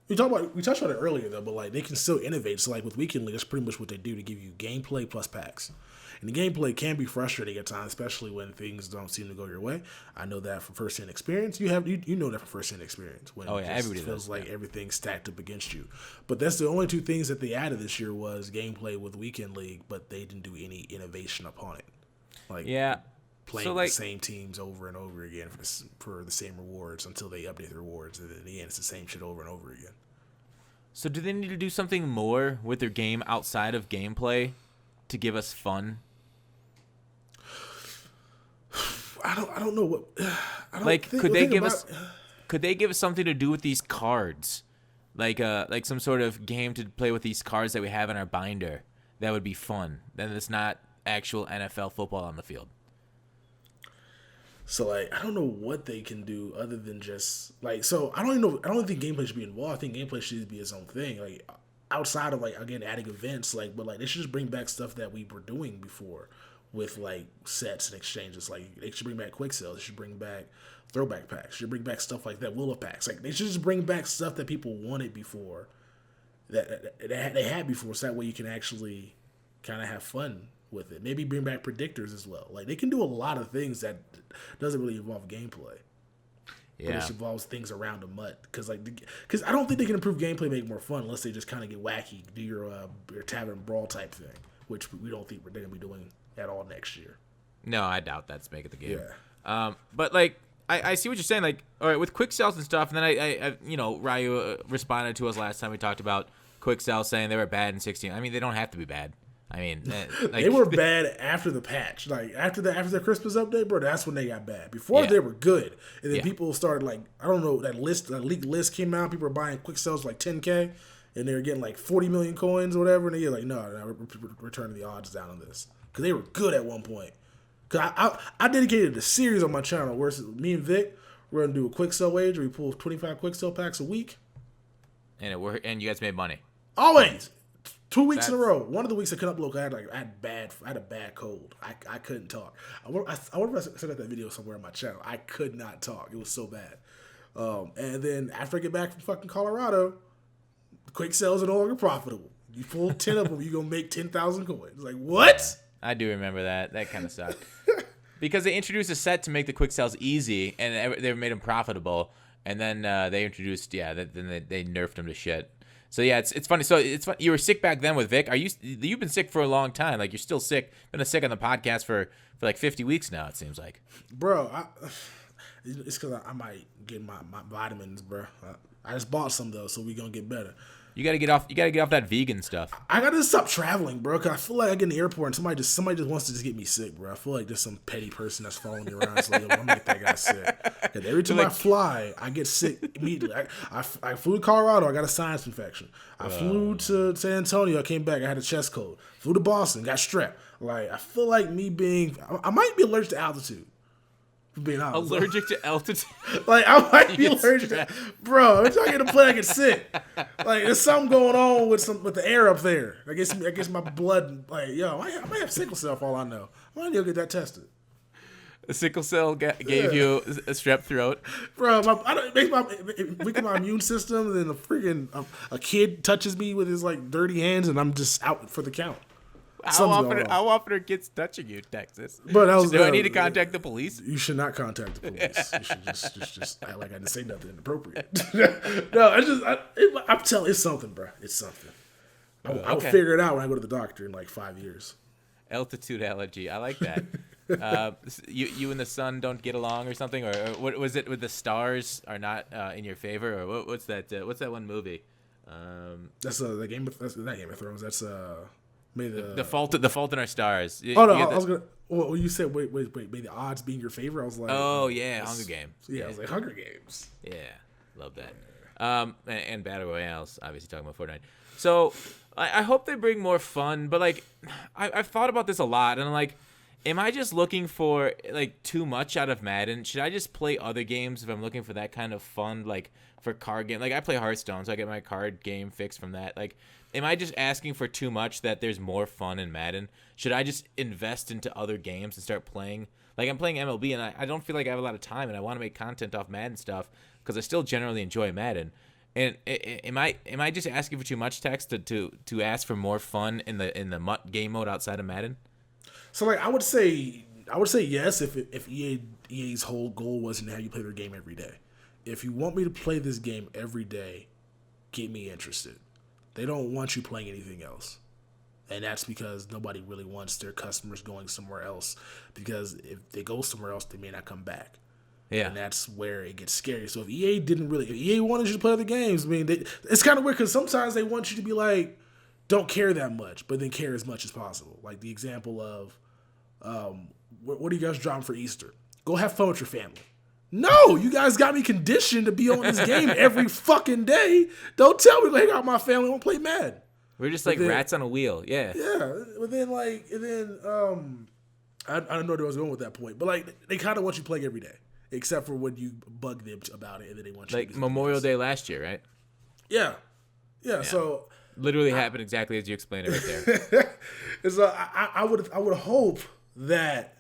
We touched on it earlier though, but like they can still innovate. So like with Weekend League, that's pretty much what they do to give you gameplay plus packs. And the gameplay can be frustrating at times, especially when things don't seem to go your way. I know that from first-hand experience. You know that from first-hand experience when everybody feels does, like everything's stacked up against you. But that's the only two things that they added this year was gameplay with Weekend League, but they didn't do any innovation upon it. Like playing the same teams over and over again for the same rewards until they update the rewards, and then in the end it's the same shit over and over again. So do they need to do something more with their game outside of gameplay to give us fun? I don't know what. Could they give us something to do with these cards, like some sort of game to play with these cards that we have in our binder? That would be fun. Then it's not actual NFL football on the field. So like I don't know what they can do other than just like so I don't even know. I don't think gameplay should be involved. I think gameplay should be its own thing. Like outside of like again adding events, like but like they should just bring back stuff that we were doing before. With like sets and exchanges, like they should bring back quick sales. They should bring back throwback packs. They should bring back stuff like that. Willow packs. Like they should just bring back stuff that people wanted before, that they had before. So that way you can actually kind of have fun with it. Maybe bring back predictors as well. Like they can do a lot of things that doesn't really involve gameplay. Yeah, but it involves things around a MUT because I don't think they can improve gameplay, make it more fun unless they just kind of get wacky, do your tavern brawl type thing, which we don't think they're gonna be doing at all next year. No, I doubt that's making the game. Yeah. But like I see what you're saying. Like, all right, with quick sells and stuff, and then I Ryu responded to us last time we talked about quick sells, saying they were bad in 16. I mean, they don't have to be bad. I mean, they were bad after the patch. Like after the Christmas update, bro, that's when they got bad. Before they were good, and then people started like I don't know that leaked list came out. People were buying quick sells for like 10K, and they were getting like 40 million coins or whatever. And they're like, no, we're turning the odds down on this. Because they were good at one point. Because I dedicated a series on my channel where me and Vic, we're going to do a quick sell wager. We pull 25 quick sell packs a week. And you guys made money. Always. 2 weeks in a row. One of the weeks I couldn't upload, I had a bad cold. I couldn't talk. I wonder if I sent out that video somewhere on my channel. I could not talk. It was so bad. And then after I get back from fucking Colorado, quick sells are no longer profitable. You pull 10 of them, you're going to make 10,000 coins. Like, what? Yeah. I do remember that. That kind of sucked. Because they introduced a set to make the quick sells easy, and they made them profitable. And then they introduced, then they nerfed them to shit. So yeah, it's funny. So it's fun. You were sick back then with Vic. You've been sick for a long time. Like you're still sick. Been sick on the podcast for like 50 weeks now. It seems like. Bro, it's because I might get my vitamins, bro. I just bought some though, so we gonna get better. You gotta get off. You gotta get off that vegan stuff. I gotta stop traveling, bro. Cause I feel like I get in the airport and somebody just wants to just get me sick, bro. I feel like there's some petty person that's following me around. So like, I'm gonna get that guy sick. And every time I fly, I get sick immediately. I flew to Colorado. I got a sinus infection. I flew to San Antonio. I came back. I had a chest cold. Flew to Boston. Got strep. Like I feel like I might be allergic to altitude. Being honest. Allergic to altitude? Like, I might be allergic to... Bro, every time I get a plane, I get sick. Like, there's something going on with the air up there. I guess my blood... Like, yo, I might have sickle cell for all I know. I might need to get that tested. A sickle cell gave you a strep throat? Bro, it weakens my immune system, and then a kid touches me with his, like, dirty hands, and I'm just out for the count. How often are kids touching you, Texas? But do I need to contact the police? You should not contact the police. You should just act like I didn't say nothing inappropriate. No, I'm telling it's something, bro. It's something. I'll figure it out when I go to the doctor in like 5 years. Altitude allergy. I like that. You and the sun don't get along or something, or what was it with the stars are not in your favor, or what's that? What's that one movie? That's not Game of Thrones. That's The Fault in Our Stars. I was gonna. Well, you said wait. May the odds be in your favor. I was like, Hunger Games. Yeah, I was like Hunger Games. Yeah, love that. And battle royales, obviously talking about Fortnite. So I hope they bring more fun, but like I've thought about this a lot, and I'm like, am I just looking for like too much out of Madden? Should I just play other games if I'm looking for that kind of fun, like for card game? Like I play Hearthstone, so I get my card game fix from that. Like, am I just asking for too much that there's more fun in Madden? Should I just invest into other games and start playing? Like I'm playing MLB, and I don't feel like I have a lot of time, and I want to make content off Madden stuff because I still generally enjoy Madden. And am I just asking for too much, text to ask for more fun in the MUT game mode outside of Madden? So like I would say yes if EA's whole goal wasn't to have you play their game every day. If you want me to play this game every day, get me interested. They don't want you playing anything else. And that's because nobody really wants their customers going somewhere else, because if they go somewhere else, they may not come back. Yeah. And that's where it gets scary. So if EA wanted you to play other games, I mean, it's kind of weird because sometimes they want you to be like, don't care that much, but then care as much as possible. Like the example of, what are you guys dropping for Easter? Go have fun with your family. No, you guys got me conditioned to be on this game every fucking day. Don't tell me to hang out with my family and won't play Madden. We're just like rats on a wheel. Yeah. Yeah. But then I don't know where I was going with that point, but like they kind of want you playing every day, except for when you bug them about it, and then they want you like Memorial Day last year, right? Yeah. So literally happened exactly as you explained it right there. And so I would hope that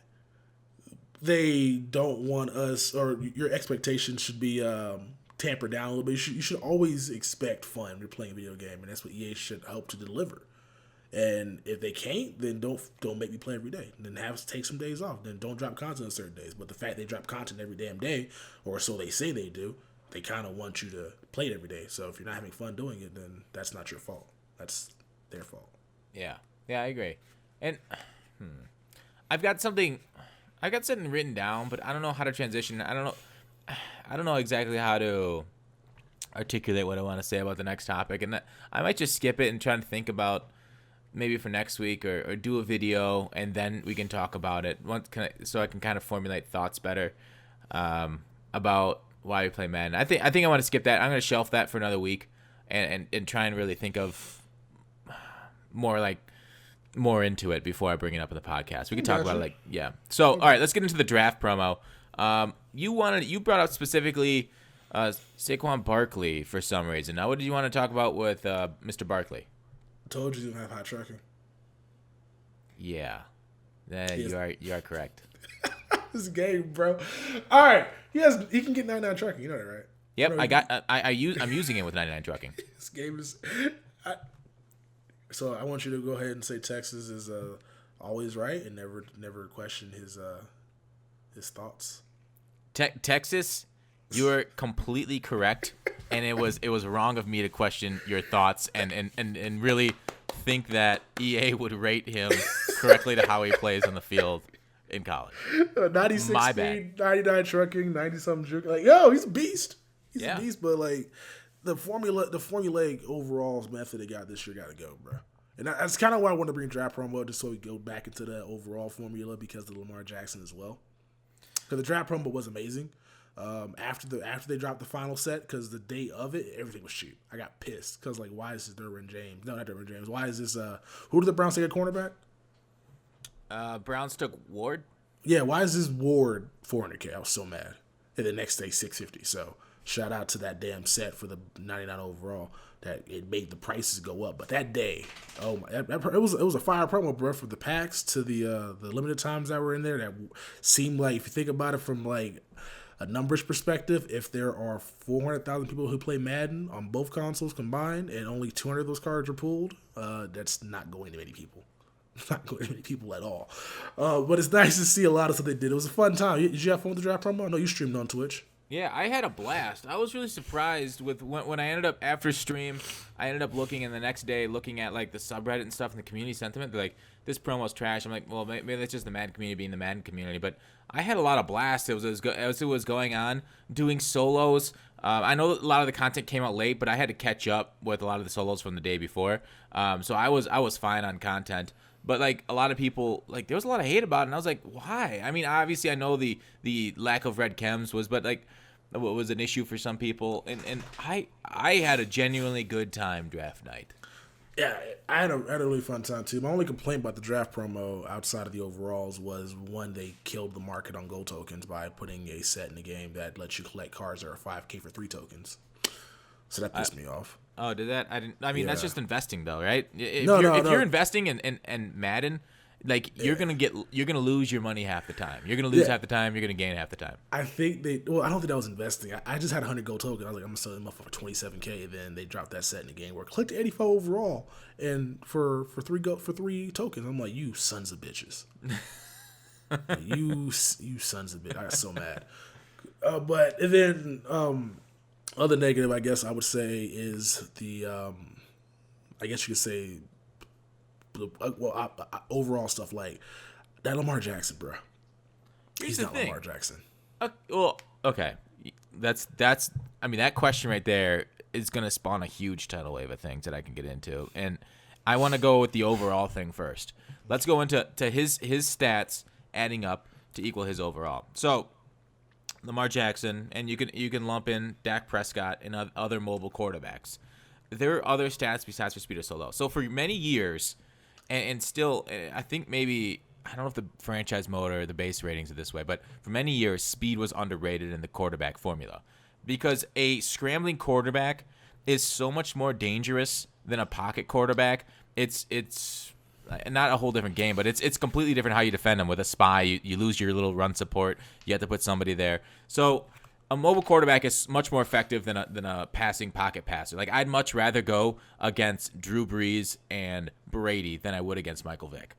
they don't want us, or your expectations should be tampered down a little bit. You should always expect fun when you're playing a video game, and that's what EA should hope to deliver. And if they can't, then don't make me play every day. Then take some days off. Then don't drop content on certain days. But the fact they drop content every damn day, or so they say they do, they kind of want you to play it every day. So if you're not having fun doing it, then that's not your fault. That's their fault. Yeah, I agree. And I've got something written down, but I don't know how to transition. I don't know exactly how to articulate what I want to say about the next topic, and I might just skip it and try to think about maybe for next week or do a video, and then we can talk about it so I can kind of formulate thoughts better about why we play Madden. I think I want to skip that. I'm going to shelf that for another week and try and really think of more into it before I bring it up in the podcast. We can talk about it So, all right, let's get into the draft promo. You brought up specifically Saquon Barkley for some reason. Now, what did you want to talk about with Mr. Barkley? I told you didn't have high tracking. Yeah. You are correct. This game, bro. All right. He can get 99 tracking. You know that, right? Yep. I'm using it with 99 tracking. This game is. So I want you to go ahead and say Texas is always right and never question his thoughts. Texas, you are completely correct, and it was wrong of me to question your thoughts and really think that EA would rate him correctly to how he plays on the field in college. 96 My speed, bad. 99 trucking, 90-something juke. Like, yo, he's a beast. He's a beast, but like the formulaic overalls method they got this year got to go, bro. And that's kind of why I want to bring draft promo, just so we go back into the overall formula because of Lamar Jackson as well. Because the draft promo was amazing. After they dropped the final set, because the day of it, everything was cheap. I got pissed because like, why is this Derwin James? No, not Derwin James. Why is this? Who did the Browns take at cornerback? Browns took Ward. Yeah, why is this Ward $400K? I was so mad. And the next day $650. So shout out to that damn set for the 99 overall. That it made the prices go up. But that day, it was a fire promo, bro, from the packs to the limited times that were in there. That seemed like, if you think about it from like a numbers perspective, if there are 400,000 people who play Madden on both consoles combined, and only 200 of those cards are pulled, that's not going to many people. Not going to many people at all. But it's nice to see a lot of stuff they did. It was a fun time. Did you have fun with the draft promo? I know you streamed on Twitch. Yeah, I had a blast. I was really surprised with when I ended up after stream. I ended up looking in the next day, looking at like the subreddit and stuff and the community sentiment. They're like, this promo's trash. I'm like, well, maybe that's just the Madden community being the Madden community. But I had a lot of blast. As it was going on, doing solos. I know a lot of the content came out late, but I had to catch up with a lot of the solos from the day before. So I was fine on content. But like a lot of people, like there was a lot of hate about it, and I was like, why? I mean, obviously I know the lack of red chems was, but like was an issue for some people, and I had a genuinely good time draft night. Yeah, I had a really fun time too. My only complaint about the draft promo outside of the overalls was one, they killed the market on gold tokens by putting a set in the game that lets you collect cards that are 5K for 3 tokens. So that pissed me off. Oh, did that? I didn't. I mean, that's just investing though, right? If No. you're investing in Madden, like you're gonna lose your money half the time. You're gonna lose half the time. You're gonna gain half the time. I think I don't think that was investing. I just had 100 gold tokens. I was like, I'm gonna sell them up for 27K. And then they dropped that set in the game where collect 84 overall and for 3 tokens. I'm like, you sons of bitches. you sons of bitches. I got so mad. But and then other negative, I guess I would say, is the I guess you could say overall stuff like that Lamar Jackson, bro. He's not Lamar Jackson. Well, okay, that's. I mean, that question right there is gonna spawn a huge tidal wave of things that I can get into, and I want to go with the overall thing first. Let's go into his stats adding up to equal his overall. So Lamar Jackson, and you can lump in Dak Prescott and other mobile quarterbacks. There are other stats besides for speed are so low. So for many years, and still, I think maybe, I don't know if the franchise mode or the base ratings are this way, but for many years, speed was underrated in the quarterback formula because a scrambling quarterback is so much more dangerous than a pocket quarterback. It's not a whole different game, but it's completely different how you defend them. With a spy, you lose your little run support. You have to put somebody there. So a mobile quarterback is much more effective than a passing pocket passer. Like, I'd much rather go against Drew Brees and Brady than I would against Michael Vick.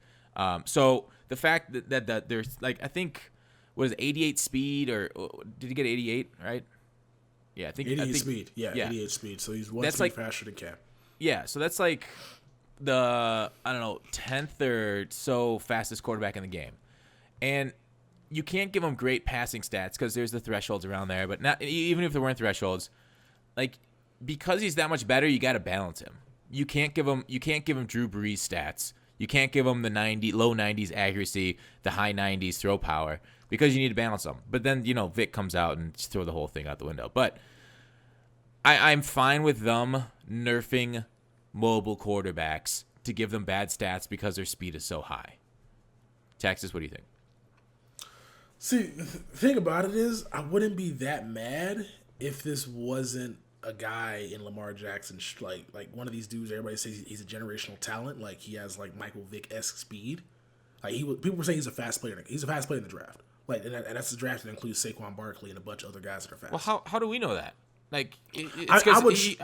So the fact that there's, like, I think, what is it, 88 speed, or did he get 88, right? Yeah, I think 88 speed. Yeah, 88 speed. So he's one speed faster than Cap. Yeah, so that's like the, I don't know, 10th or so fastest quarterback in the game. And you can't give him great passing stats because there's the thresholds around there, but not even if there weren't thresholds, like, because he's that much better, you got to balance him. You can't give him Drew Brees stats. You can't give him the low 90s accuracy, the high 90s throw power, because you need to balance them. But then, Vic comes out and just throw the whole thing out the window. But I'm fine with them nerfing mobile quarterbacks to give them bad stats because their speed is so high. Texas, what do you think? See, the thing about it is, I wouldn't be that mad if this wasn't a guy in Lamar Jackson, like one of these dudes. Everybody says he's a generational talent. Like, he has like Michael Vick-esque speed. Like, people were saying he's a fast player. He's a fast player in the draft. Like, and that's the draft that includes Saquon Barkley and a bunch of other guys that are fast. Well, how do we know that? Like,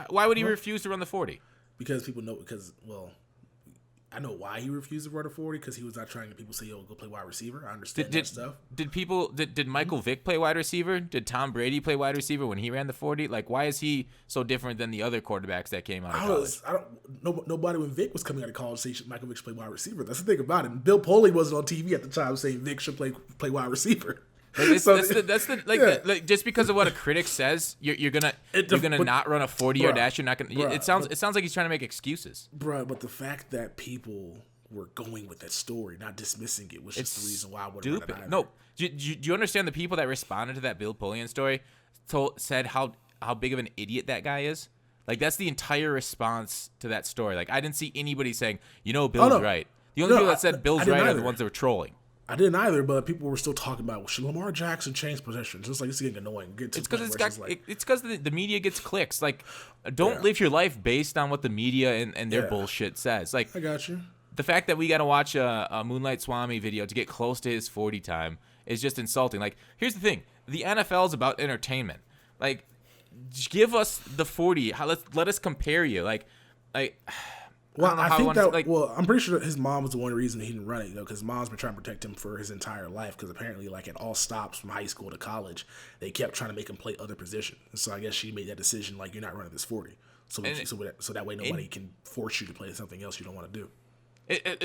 why would he refuse to run the 40? Because people know. I know why he refused to run a 40, because he was not trying to. People say, "Yo, go play wide receiver." I understand that stuff. Did Michael Vick play wide receiver? Did Tom Brady play wide receiver when he ran the 40? Like, why is he so different than the other quarterbacks that came out of college? Nobody when Vick was coming out of college said Michael Vick should play wide receiver. That's the thing about it. And Bill Polian wasn't on TV at the time saying Vick should play wide receiver. Just because of what a critic says, you're gonna not run a 40-yard dash. You're not gonna. It sounds like he's trying to make excuses, bro. But the fact that people were going with that story, not dismissing it, was just the reason why I wouldn't run it either. No, do you understand the people that responded to that Bill Polian story said how big of an idiot that guy is? Like, that's the entire response to that story. Like, I didn't see anybody saying, Bill's right. The only people that said Bill's right are the ones that were trolling. I didn't either, but people were still talking about, well, should Lamar Jackson change possessions? It's like, it's getting annoying. It's because the media gets clicks. Like, don't live your life based on what the media and their bullshit says. Like, I got you. The fact that we got to watch a Moonlight Swami video to get close to his 40 time is just insulting. Like, here's the thing: the NFL is about entertainment. Like, give us the 40. Let us compare you. Well, I'm pretty sure his mom was the one reason he didn't run it, because mom's been trying to protect him for his entire life. Because apparently, like, at all stops from high school to college, they kept trying to make him play other positions. And so I guess she made that decision, like, you're not running this 40, so that way nobody can force you to play something else you don't want to do.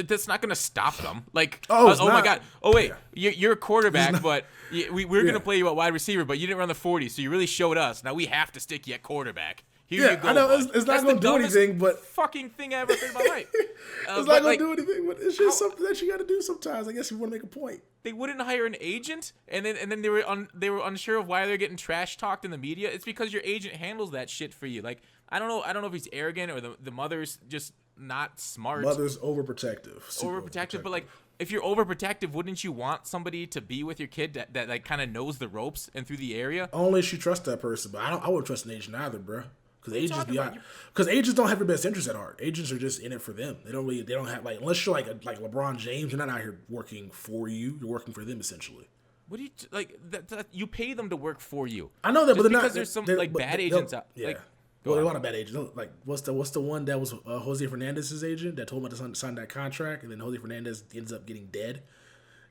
That's not going to stop them. Like, oh my God. Oh, wait, you're a quarterback, but we're going to play you at wide receiver, but you didn't run the 40, so you really showed us. Now we have to stick you at quarterback. Here you go. I know bud. it's not That's gonna the do dumbest anything, but fucking thing I ever heard in my life. it's not gonna do anything. But it's just something that you got to do sometimes. I guess you want to make a point. They wouldn't hire an agent, and then they were unsure of why they're getting trash talked in the media. It's because your agent handles that shit for you. Like I don't know if he's arrogant or the mother's just not smart. Mother's overprotective. Overprotective, but like if you're overprotective, wouldn't you want somebody to be with your kid that like kind of knows the ropes and through the area? Only if you trust that person, but I wouldn't trust an agent either, bro. Because agents don't have your best interest at heart. Agents are just in it for them. They don't have like unless you're like LeBron James, you're not out here working for you. You're working for them essentially. What do you like? That you pay them to work for you. I know that, just but because there's some like bad agents out. Yeah. Like, well, there are a lot of bad agents. Like, what's the one that was Jose Fernandez's agent that told him to sign that contract, and then Jose Fernandez ends up getting dead,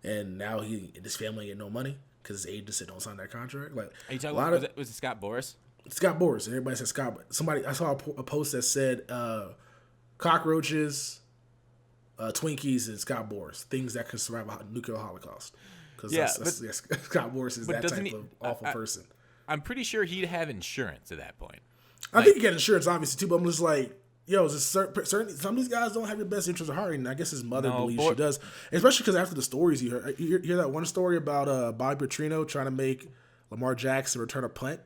and now his family get no money because his agent said don't sign that contract. Like, are you talking about? Was it Scott Boras? Scott Boras. Everybody said Scott. I saw a post that said cockroaches, Twinkies, and Scott Boras, things that could survive a nuclear holocaust. Because Scott Boras is that type of awful person. I'm pretty sure he'd have insurance at that point. I think he get insurance, obviously, too, but I'm just like, yo, certain some of these guys don't have your best interest at heart, and I guess his mother believes she does. Especially because after the stories you hear that one story about Bobby Petrino trying to make Lamar Jackson return a punt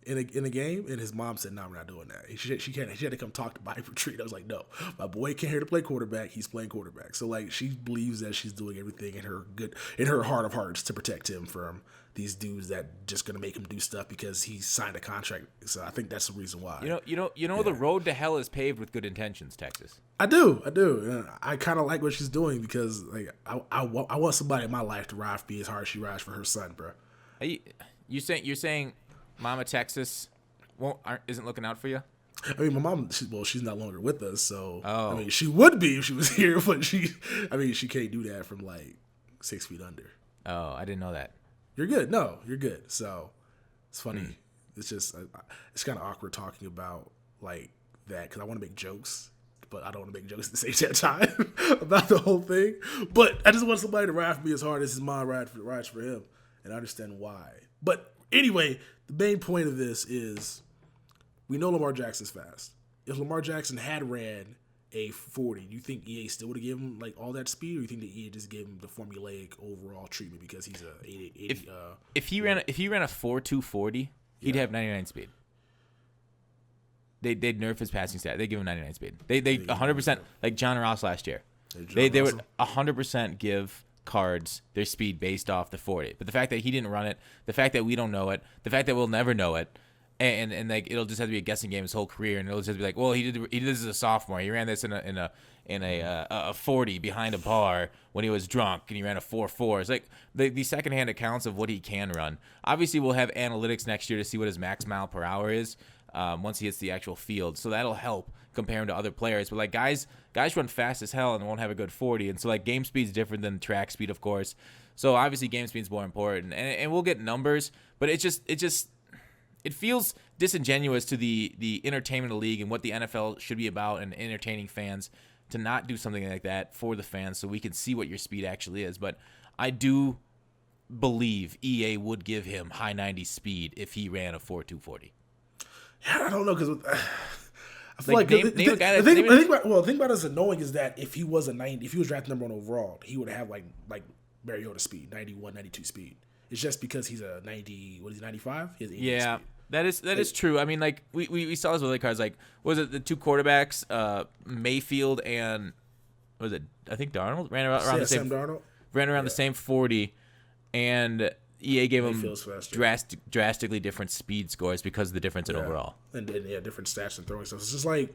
in a game, and his mom said, "No, we're not doing that." She had to come talk to Bobby Petrino. I was like, "No, my boy can't here to play quarterback. He's playing quarterback." So like, she believes that she's doing everything in her heart of hearts to protect him from these dudes that just gonna make him do stuff because he signed a contract. So I think that's the reason why. The road to hell is paved with good intentions, Texas. I do. And I kind of like what she's doing because like I want somebody in my life to ride be as hard as she rides for her son, bro. You're saying Mama Texas isn't looking out for you? I mean, my mom, she's not longer with us, so I mean, she would be if she was here, but she can't do that from like 6 feet under. Oh, I didn't know that. You're good. No, you're good. So it's funny. It's just it's kind of awkward talking about like that because I want to make jokes, but I don't want to make jokes at the same time about the whole thing. But I just want somebody to ride for me as hard as his mom rides for him, and I understand why. But anyway, the main point of this is we know Lamar Jackson's fast. If Lamar Jackson had ran a 40, do you think EA still would have given him like all that speed, or do you think that EA just gave him the formulaic overall treatment because he's a 80? If he ran a 4.2 40, he'd have 99 speed. They'd nerf his passing stat. They give him 99 speed. They 100% like John Ross last year. They would 100% give cards their speed based off the 40. But the fact that he didn't run it, the fact that we don't know it, the fact that we'll never know it, and like it'll just have to be a guessing game his whole career, and it'll just be like, well, he did this as a sophomore. He ran this in a 40 behind a bar when he was drunk, and he ran a 4.4. It's like the secondhand accounts of what he can run. Obviously, we'll have analytics next year to see what his max mile per hour is once he hits the actual field, so that'll help compare him to other players. But like guys run fast as hell and won't have a good 40, and so like game speed's different than track speed, of course. So obviously game speed's more important, and we'll get numbers, but it feels disingenuous to the entertainment of the league and what the NFL should be about and entertaining fans to not do something like that for the fans so we can see what your speed actually is. But I do believe EA would give him high 90s speed if he ran a 4.2 40. Yeah, I don't know because I feel like the thing about it is annoying is that if he was if he was drafted number 1 overall, he would have like Mariota speed, 91, 92 speed. It's just because he's a 90, what is he, 95? He has 80 speed. That is true. I mean, like we saw this with other cards. Like, what was it the two quarterbacks, Mayfield and what was it? I think Darnold ran around the same. Sam Darnold ran around the same 40, and EA gave him drastically different speed scores because of the difference in overall. And different stats and throwing stuff. It's just like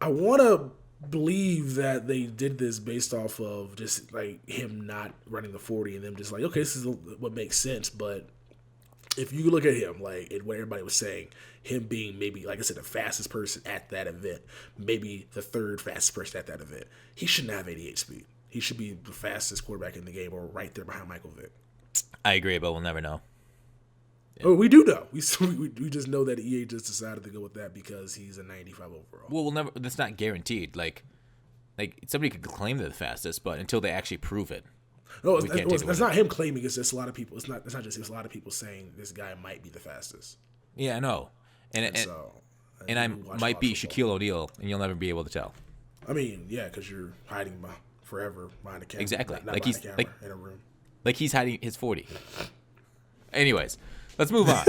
I want to believe that they did this based off of just like him not running the 40 and them just like, okay, this is what makes sense. But if you look at him, like what everybody was saying, him being maybe, like I said, the fastest person at that event, maybe the third fastest person at that event, he shouldn't have 88 speed. He should be the fastest quarterback in the game or right there behind Michael Vick. I agree, but we'll never know. Yeah. Oh, we do know. We just know that EA just decided to go with that because he's a 95 overall. Well, we'll never. That's not guaranteed. Like somebody could claim they're the fastest, but until they actually prove it. No, it's not him claiming. It's just a lot of people. It's not just. It's a lot of people saying this guy might be the fastest. Yeah, I know. And so and I might be Shaquille O'Neal, and you'll never be able to tell. I mean, yeah, because you're hiding forever behind a camera. Exactly. Not like behind he's a camera, in a room. Like he's hiding his 40. Anyways, let's move on.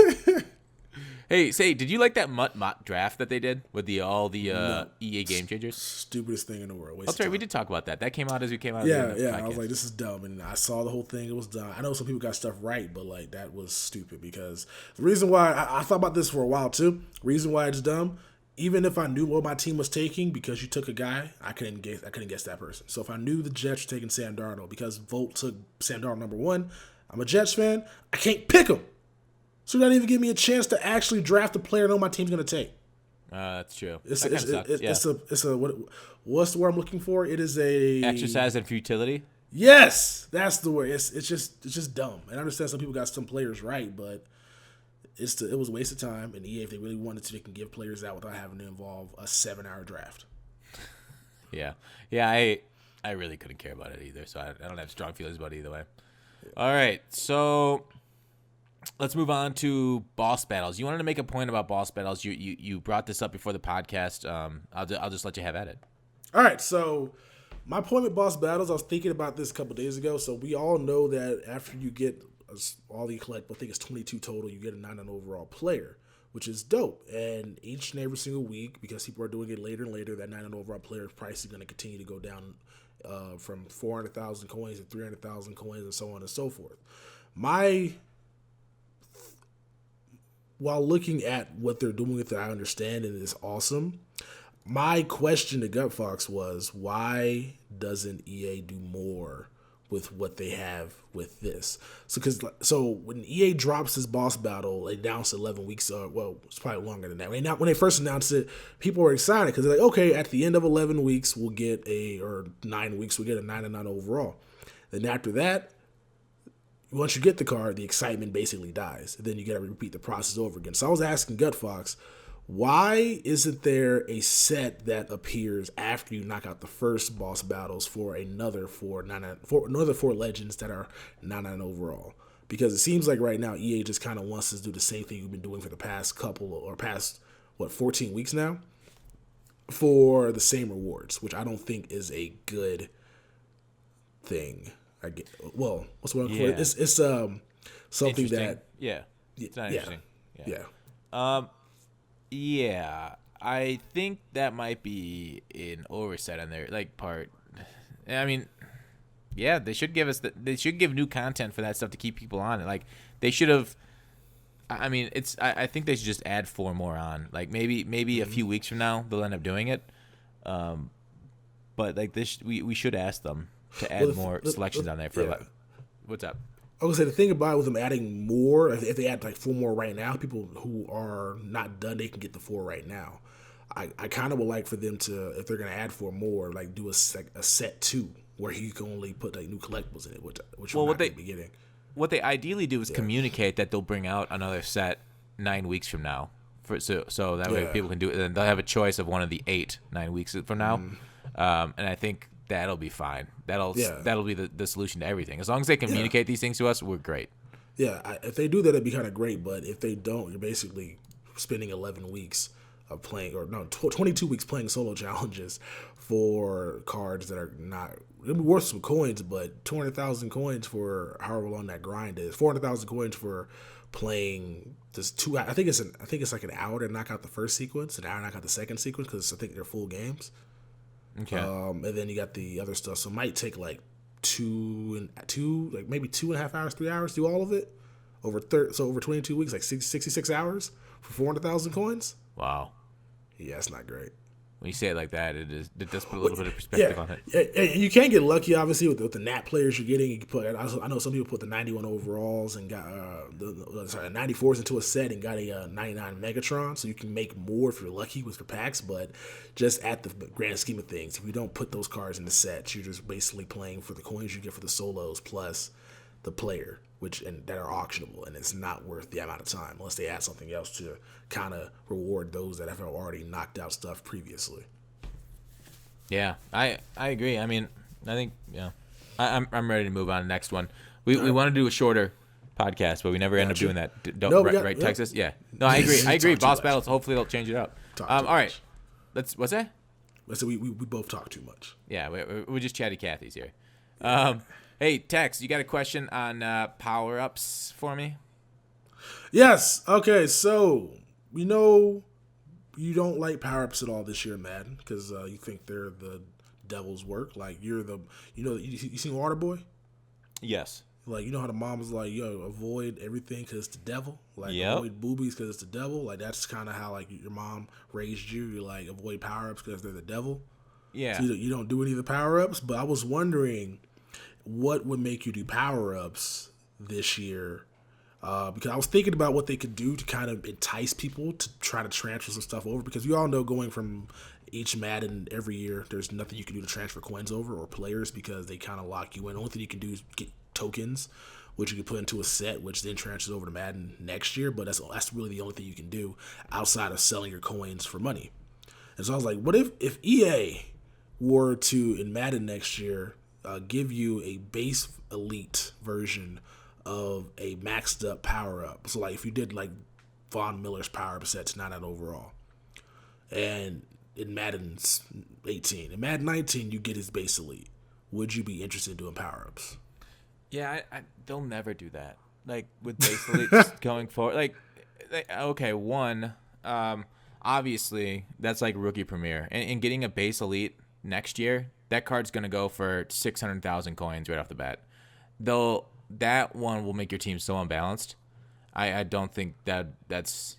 Hey, did you like that MUT draft that they did with all the EA Game Changers? Stupidest thing in the world. That's right. We did talk about that. That came out as we came out. Yeah. I was like, this is dumb, and I saw the whole thing. It was dumb. I know some people got stuff right, but like that was stupid because the reason why I thought about this for a while too. Reason why it's dumb. Even if I knew what my team was taking, because you took a guy, I couldn't guess that person. So if I knew the Jets were taking Sam Darnold because Volt took Sam Darnold number 1, I'm a Jets fan. I can't pick him. So you're not even giving me a chance to actually draft a player I know my team's gonna take. That's true. It's a what's the word I'm looking for? It is a exercise in futility. Yes, that's the word. It's just dumb. And I understand some people got some players right, but it was a waste of time. And EA, if they really wanted to, they can give players out without having to involve a 7-hour draft. Yeah. I really couldn't care about it either, so I don't have strong feelings about it either way. All right, so let's move on to boss battles. You wanted to make a point about boss battles. You brought this up before the podcast. I'll just let you have at it. All right, so my point with boss battles, I was thinking about this a couple days ago. So we all know that after you get all you collect, I think it's 22 total, you get a 9 overall player, which is dope. And each and every single week, because people are doing it later and later, that 9 overall player price is going to continue to go down from 400,000 coins to 300,000 coins and so on and so forth. While looking at what they're doing with it, I understand and it's awesome. My question to Gut Fox was, why doesn't EA do more with what they have with this? So when EA drops this boss battle, they announced 11 weeks. Well, it's probably longer than that. When they first announced it, people were excited because they're like, okay, at the end of 11 weeks, we'll get 9 weeks, we'll get a 9 overall. Then after that, once you get the card, the excitement basically dies. And then you got to repeat the process over again. So I was asking Gut Fox, why isn't there a set that appears after you knock out the first boss battles for another four legends that are 9 overall? Because it seems like right now EA just kind of wants to do the same thing you've been doing for the past 14 weeks now for the same rewards, which I don't think is a good thing. What's what I'm calling it? It's something that it's not interesting. Yeah. Yeah, I think that might be an oversight on their part. I mean, yeah, they should give new content for that stuff to keep people on it. Like they should have. I mean, I think they should just add 4 more on. Like maybe a few weeks from now they'll end up doing it. But like this, we should ask them to add more selections on there for what's up. I was gonna say the thing about it with them adding more, if they add 4 more right now, people who are not done, they can get the 4 right now. I kind of would like for them to, if they're gonna add 4 more, do a set 2 where you can only put new collectibles in it, which we're not gonna be getting. What they ideally do is communicate that they'll bring out another set 9 weeks from now, so that way people can do it. And they'll have a choice of one of the 9 weeks from now, and I think that'll be fine. That'll be the solution to everything. As long as they communicate these things to us, we're great. Yeah, if they do that, it'd be kind of great. But if they don't, you're basically spending 11 weeks of playing, 22 weeks playing solo challenges for cards that are not. It'll be worth some coins, but 200,000 coins for however long that grind is. 400,000 coins for playing just 2. I think it's like an hour to knock out the first sequence, an hour to knock out the second sequence because I think they're full games. Okay. And then you got the other stuff, so it might take maybe 2.5 hours, 3 hours, do all of it over 22 weeks, 66 hours for 400,000 coins. Wow. Yeah, that's not great. When you say it like that, it does put a little bit of perspective on it. Yeah, and you can get lucky, obviously, with the NAT players you're getting. You can put, I know some people put the 91 overalls and got 94s into a set and got a 99 Megatron, so you can make more if you're lucky with your packs. But just at the grand scheme of things, if you don't put those cards in the sets, you're just basically playing for the coins you get for the solos plus the player, that are auctionable, and it's not worth the amount of time unless they add something else to kind of reward those that have already knocked out stuff previously. Yeah, I agree. I mean, I think I'm ready to move on to the next one. We want to do a shorter podcast, but we never end up doing that. Right, Texas? Yeah. No, I agree. I agree. Boss battles, hopefully they'll change it up. All right. What's that? So we both talk too much. Yeah, we're just chatty Cathy's here. Hey, Tex, you got a question on power-ups for me? Yes. Okay, so we know you don't like power-ups at all this year, Madden, because you think they're the devil's work. Like, you seen Waterboy? Yes. Like, you know how the mom was like, yo, avoid everything because it's the devil? Like, yep. Avoid boobies because it's the devil? Like, that's kind of how, like, your mom raised you. You're like, avoid power-ups because they're the devil? Yeah. So you don't do any of the power-ups? But I was wondering what would make you do power-ups this year? Because I was thinking about what they could do to kind of entice people to try to transfer some stuff over. Because we all know going from each Madden every year, there's nothing you can do to transfer coins over or players because they kind of lock you in. The only thing you can do is get tokens, which you can put into a set, which then transfers over to Madden next year. But that's really the only thing you can do outside of selling your coins for money. And so I was like, what if EA were to, in Madden next year, give you a base elite version of a maxed up power up? So like if you did like Von Miller's power up sets, not at overall, and in Madden 18, in Madden 19 you get his base elite, would you be interested in doing power ups? Yeah, they'll never do that. Like with base elites going forward, like okay, obviously that's like rookie premiere, and getting a base elite next year, that card's gonna go for 600,000 coins right off the bat. Though that one will make your team so unbalanced. I don't think that's.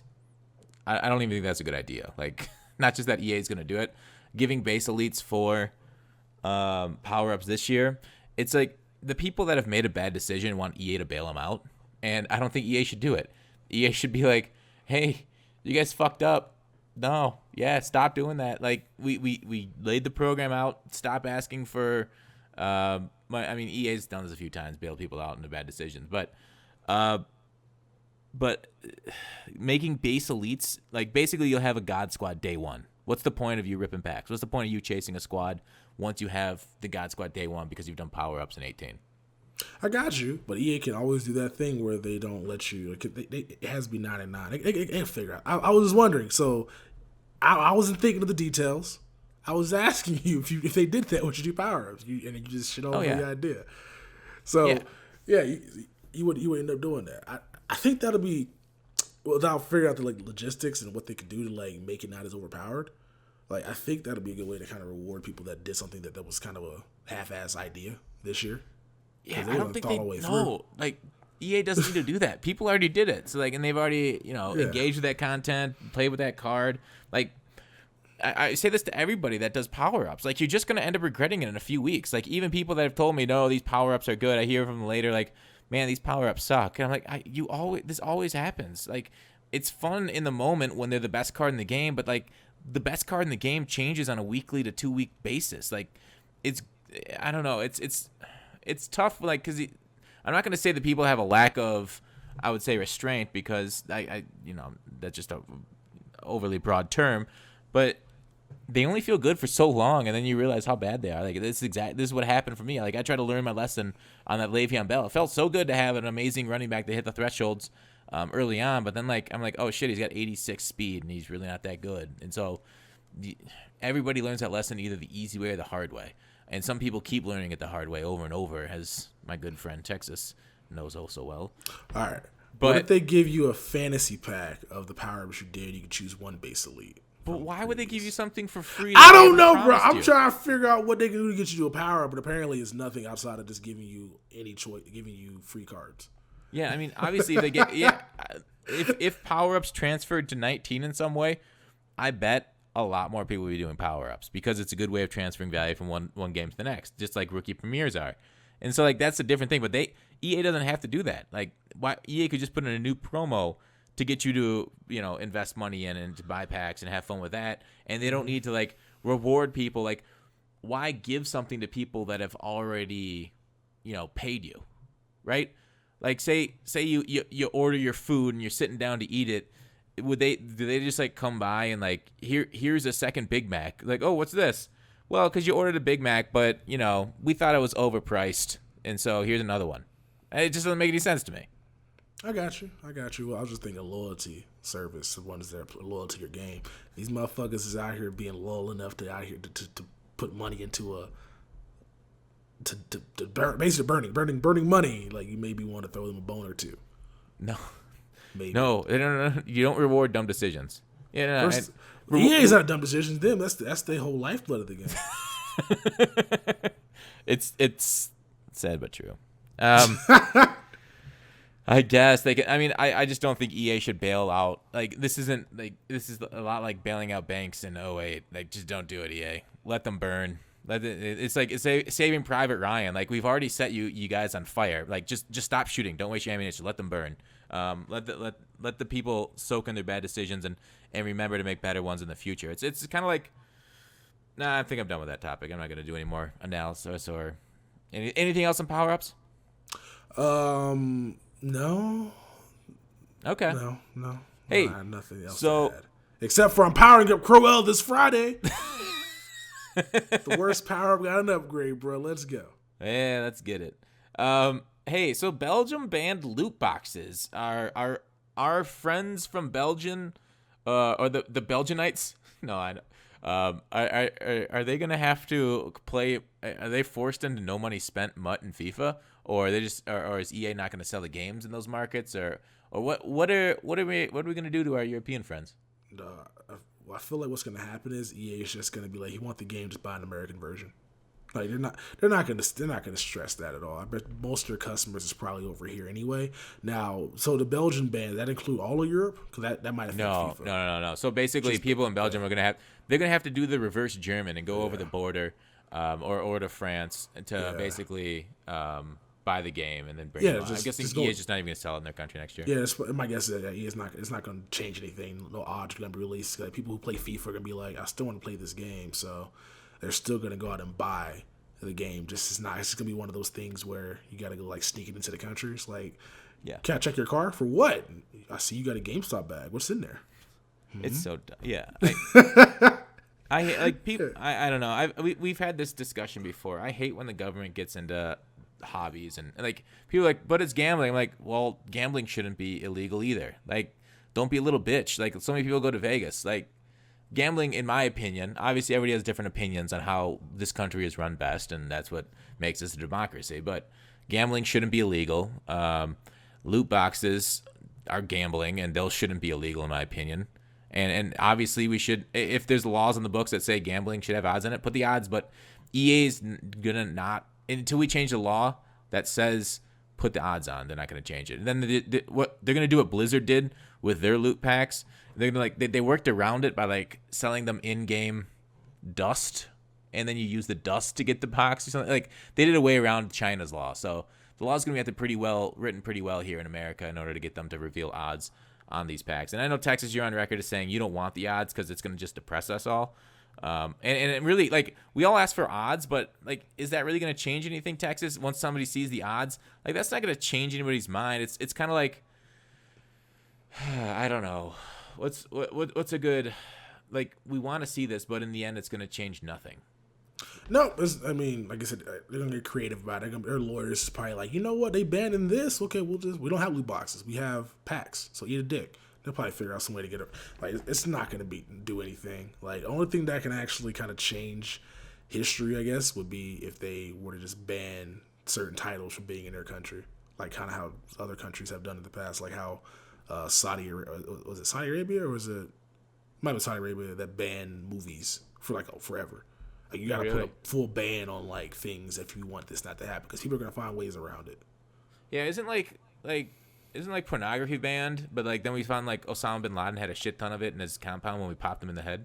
I don't even think that's a good idea. Like, not just that EA is gonna do it, giving base elites for power ups this year. It's like the people that have made a bad decision want EA to bail them out, and I don't think EA should do it. EA should be like, hey, you guys fucked up. No, yeah, stop doing that. Like we laid the program out. Stop asking for. EA's done this a few times, bailed people out into bad decisions, but making base elites, like basically you'll have a God squad day one. What's the point of you ripping packs? What's the point of you chasing a squad once you have the God squad day one because you've done power ups in 18? I got you, but EA can always do that thing where they don't let you. Like, it has to be 9 and 9. They figure out. I was just wondering. So I wasn't thinking of the details. I was asking you if they did that, would you do power ups? And you just shit over the idea. So you would end up doing that. I think that'll be without figuring out the like logistics and what they could do to like make it not as overpowered. Like I think that'll be a good way to kind of reward people that did something that was kind of a half-ass idea this year. Yeah, I don't think they know. Like EA doesn't need to do that. People already did it. So like, and they've already engaged with that content, played with that card. Like I say this to everybody that does power ups. Like you're just gonna end up regretting it in a few weeks. Like even people that have told me, no, these power ups are good. I hear from them later, like, man, these power ups suck. And I'm like, this always happens. Like it's fun in the moment when they're the best card in the game, but like the best card in the game changes on a weekly to 2 week basis. Like I don't know. It's tough, like, because I'm not going to say that people have a lack of, I would say, restraint, because I that's just a overly broad term, but they only feel good for so long, and then you realize how bad they are. Like this is what happened for me. Like I tried to learn my lesson on that Le'Veon Bell. It felt so good to have an amazing running back that hit the thresholds early on, but then I'm like, oh shit, he's got 86 speed, and he's really not that good. And so everybody learns that lesson either the easy way or the hard way. And some people keep learning it the hard way over and over, as my good friend Texas knows oh so well. All right. But what if they give you a fantasy pack of the power-ups you did? You can choose one base elite. But why would they give you something for free? I don't know, bro. I'm trying to figure out what they can do to get you to a power-up, but apparently it's nothing outside of just giving you any choice, giving you free cards. Yeah, I mean, obviously they get if power-ups transferred to 19 in some way, I bet a lot more people will be doing power-ups because it's a good way of transferring value from one game to the next, just like rookie premieres are. And so, like, that's a different thing. But EA doesn't have to do that. Like, why EA could just put in a new promo to get you to, invest money in and to buy packs and have fun with that. And they don't need to, like, reward people. Like, why give something to people that have already, paid you, right? Like, say you order your food and you're sitting down to eat it. Do they just like come by and like here's a second Big Mac? Like, oh, what's this? Well, because you ordered a Big Mac, but we thought it was overpriced, and so here's another one. It just doesn't make any sense to me. I got you. Well, I was just thinking loyalty service, the ones that are loyal to your game. These motherfuckers is out here being loyal enough to out here to put money into a to burn, basically burning money. Like you maybe want to throw them a bone or two. No, Maybe. no, you don't reward dumb decisions. Yeah, First, EA's not dumb decisions. Them, that's their whole lifeblood of the game. It's sad but true. I guess they can. I mean, I just don't think EA should bail out. Like this is a lot like bailing out banks in '08. Like just don't do it, EA. Let them burn. It's like Saving Private Ryan. Like we've already set you guys on fire. Like just stop shooting. Don't waste your ammunition. Let them burn. Let the people soak in their bad decisions and remember to make better ones in the future. It's kind of like, nah. I think I'm done with that topic. I'm not gonna do any more analysis or anything else on power ups. No. Okay. No. Hey, I have nothing else to add. Except for I'm powering up Crowell this Friday. The worst power up got an upgrade, bro. Let's go. Yeah, let's get it. Hey, so Belgium banned loot boxes. Are our friends from Belgium, or the Belgianites? No, I know. Are they gonna have to play? Are they forced into no money spent MUT and FIFA, or are they just, or is EA not gonna sell the games in those markets, or what are we gonna do to our European friends? I feel like what's gonna happen is EA is just gonna be like, you want the game, just buy an American version. Like they're not gonna stress that at all. I bet most of their customers is probably over here anyway. Now, so the Belgian ban, that include all of Europe? Because that might affect FIFA. No. So basically, people in Belgium are gonna have to do the reverse German and go over the border, or to France to basically buy the game and then bring it on. I'm guessing EA is just not even gonna sell it in their country next year. Yeah, my guess is that EA is not. It's not gonna change anything. No odds are gonna be released. Like, people who play FIFA are gonna be like, I still want to play this game, so they're still gonna go out and buy the game. It's just gonna be one of those things where you gotta go like sneak it into the country. It's like, can I check your car for what? I see you got a GameStop bag. What's in there? It's so dumb. Yeah. I hate, like, people. I don't know. We've had this discussion before. I hate when the government gets into hobbies and like people are like, but it's gambling. I'm like, well, gambling shouldn't be illegal either. Like, don't be a little bitch. Like, so many people go to Vegas. Like, gambling, in my opinion, obviously everybody has different opinions on how this country is run best, and that's what makes us a democracy. But gambling shouldn't be illegal. Loot boxes are gambling, and those shouldn't be illegal, in my opinion. And obviously we should, if there's laws in the books that say gambling should have odds in it, put the odds. But EA's gonna not, until we change the law that says put the odds on, they're not gonna change it. And then what they're gonna do, what Blizzard did with their loot packs, they're gonna they worked around it by like selling them in-game dust, and then you use the dust to get the box or something. Like, they did a way around China's law. So the law's gonna be written pretty well here in America in order to get them to reveal odds on these packs. And I know, Texas, you're on record as saying you don't want the odds because it's going to just depress us all. And it really, like, we all ask for odds, but like, is that really going to change anything, Texas? Once somebody sees the odds, like, that's not going to change anybody's mind. It's kind of like, I don't know, what's a good, like, we want to see this, but in the end, it's going to change nothing. No, I mean, like I said, they're gonna get creative about it. Their lawyers is probably like, you know what, they banning this. Okay, we don't have loot boxes. We have packs. So eat a dick. They'll probably figure out some way to get it. Like, it's not gonna do anything. Like, the only thing that can actually kind of change history, I guess, would be if they were to just ban certain titles from being in their country, like kind of how other countries have done in the past, like how Saudi Arabia, or was it might be Saudi Arabia that banned movies for like forever. Like, you gotta put a full ban on like things if you want this not to happen, because people are gonna find ways around it. Yeah, isn't pornography banned? But like, then we found like Osama bin Laden had a shit ton of it in his compound when we popped him in the head.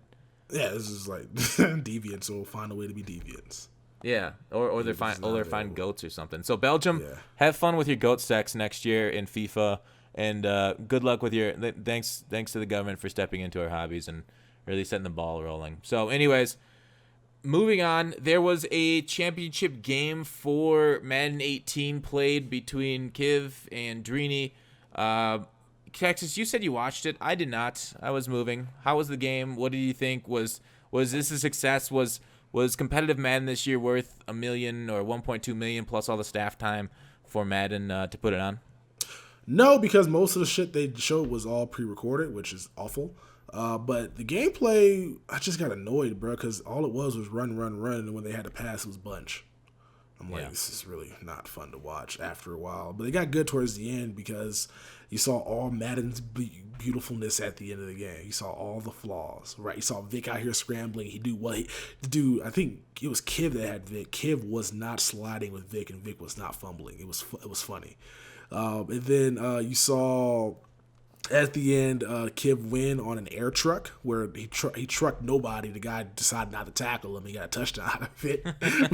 Yeah, this is like deviant, so we'll find a way to be deviants. Yeah, or they're find goats or something. So Belgium, have fun with your goat sex next year in FIFA, and good luck with your. Thanks to the government for stepping into our hobbies and really setting the ball rolling. So, anyways. Moving on, there was a championship game for Madden 18 played between Kiv and Drini. Texas, you said you watched it. I did not. I was moving. How was the game? What did you think? Was this a success? Was competitive Madden this year worth $1 million or $1.2 million plus all the staff time for Madden to put it on? No, because most of the shit they showed was all pre-recorded, which is awful. But the gameplay, I just got annoyed, bro, because all it was run, run, run, and when they had to pass, it was bunch. I'm like, this is really not fun to watch after a while. But it got good towards the end because you saw all Madden's beautifulness at the end of the game. You saw all the flaws, right? You saw Vic out here scrambling. I think it was Kiv that had Vic. Kiv was not sliding with Vic, and Vic was not fumbling. It was funny. And then you saw at the end Kiv win on an air truck where he trucked nobody. The guy decided not to tackle him. He got a touchdown out of it,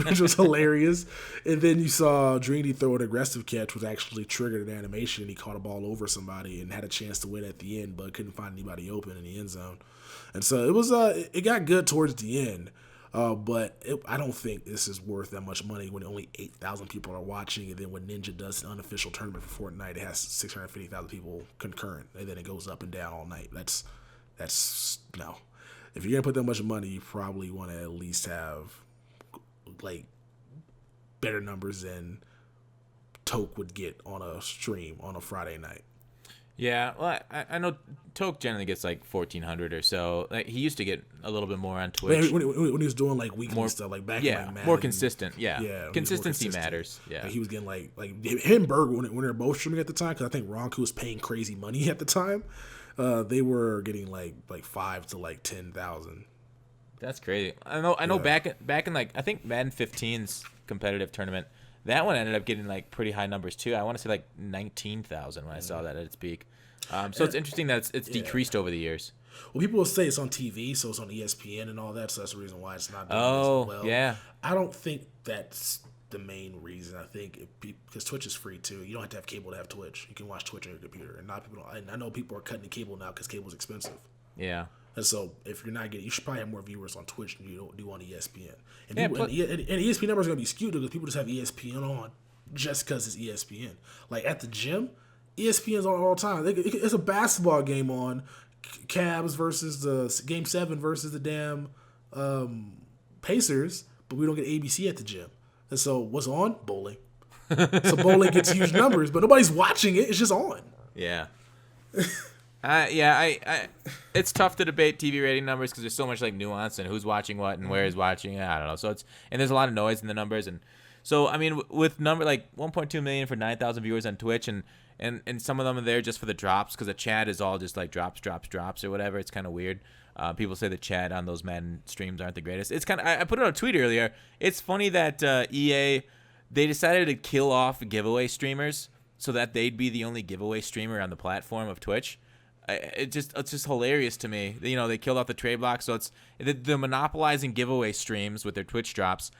which was hilarious. And then you saw Dringy throw an aggressive catch, which actually triggered an animation. He caught a ball over somebody and had a chance to win at the end, but couldn't find anybody open in the end zone. And so it was it got good towards the end. But I don't think this is worth that much money when only 8,000 people are watching. And then when Ninja does an unofficial tournament for Fortnite, it has 650,000 people concurrent. And then it goes up and down all night. That's no. If you're going to put that much money, you probably want to at least have like better numbers than Toke would get on a stream on a Friday night. Yeah, well, I know Toke generally gets like 1,400 or so. Like, he used to get a little bit more on Twitch. When he was doing like weekly stuff, like back in like Madden, more consistent. Yeah, consistency matters. Yeah, like, he was getting like him and Berg when they were both streaming at the time, because I think Ronku was paying crazy money at the time. They were getting like 5 to like 10,000. That's crazy. I know. Yeah. Back in like I think Madden 15's competitive tournament. That one ended up getting like pretty high numbers too. I want to say like 19,000 when I saw that at its peak. So it's interesting that it's decreased over the years. Well, people will say it's on TV, so it's on ESPN and all that. So that's the reason why it's not doing as well. Yeah. I don't think that's the main reason. I think because Twitch is free too. You don't have to have cable to have Twitch. You can watch Twitch on your computer. And I know people are cutting the cable now because cable's expensive. Yeah. And so if you're not getting, you should probably have more viewers on Twitch than you do on ESPN. And, and ESPN numbers are going to be skewed because people just have ESPN on just because it's ESPN. Like at the gym, ESPN's on all the time. It's a basketball game on, Cavs versus the Game 7 versus the damn Pacers, but we don't get ABC at the gym. And so what's on? Bowling. So bowling gets huge numbers, but nobody's watching it. It's just on. Yeah. It's tough to debate TV rating numbers because there's so much like nuance and who's watching what and where is watching. I don't know. So there's a lot of noise in the numbers, and so I mean with number like 1.2 million for 9,000 viewers on Twitch, and some of them are there just for the drops because the chat is all just like drops or whatever. It's kind of weird. People say the chat on those Madden streams aren't the greatest. It's kind of I put out a tweet earlier. It's funny that EA they decided to kill off giveaway streamers so that they'd be the only giveaway streamer on the platform of Twitch. It's just hilarious to me. You know, they killed off the trade block, so they're monopolizing giveaway streams with their Twitch drops,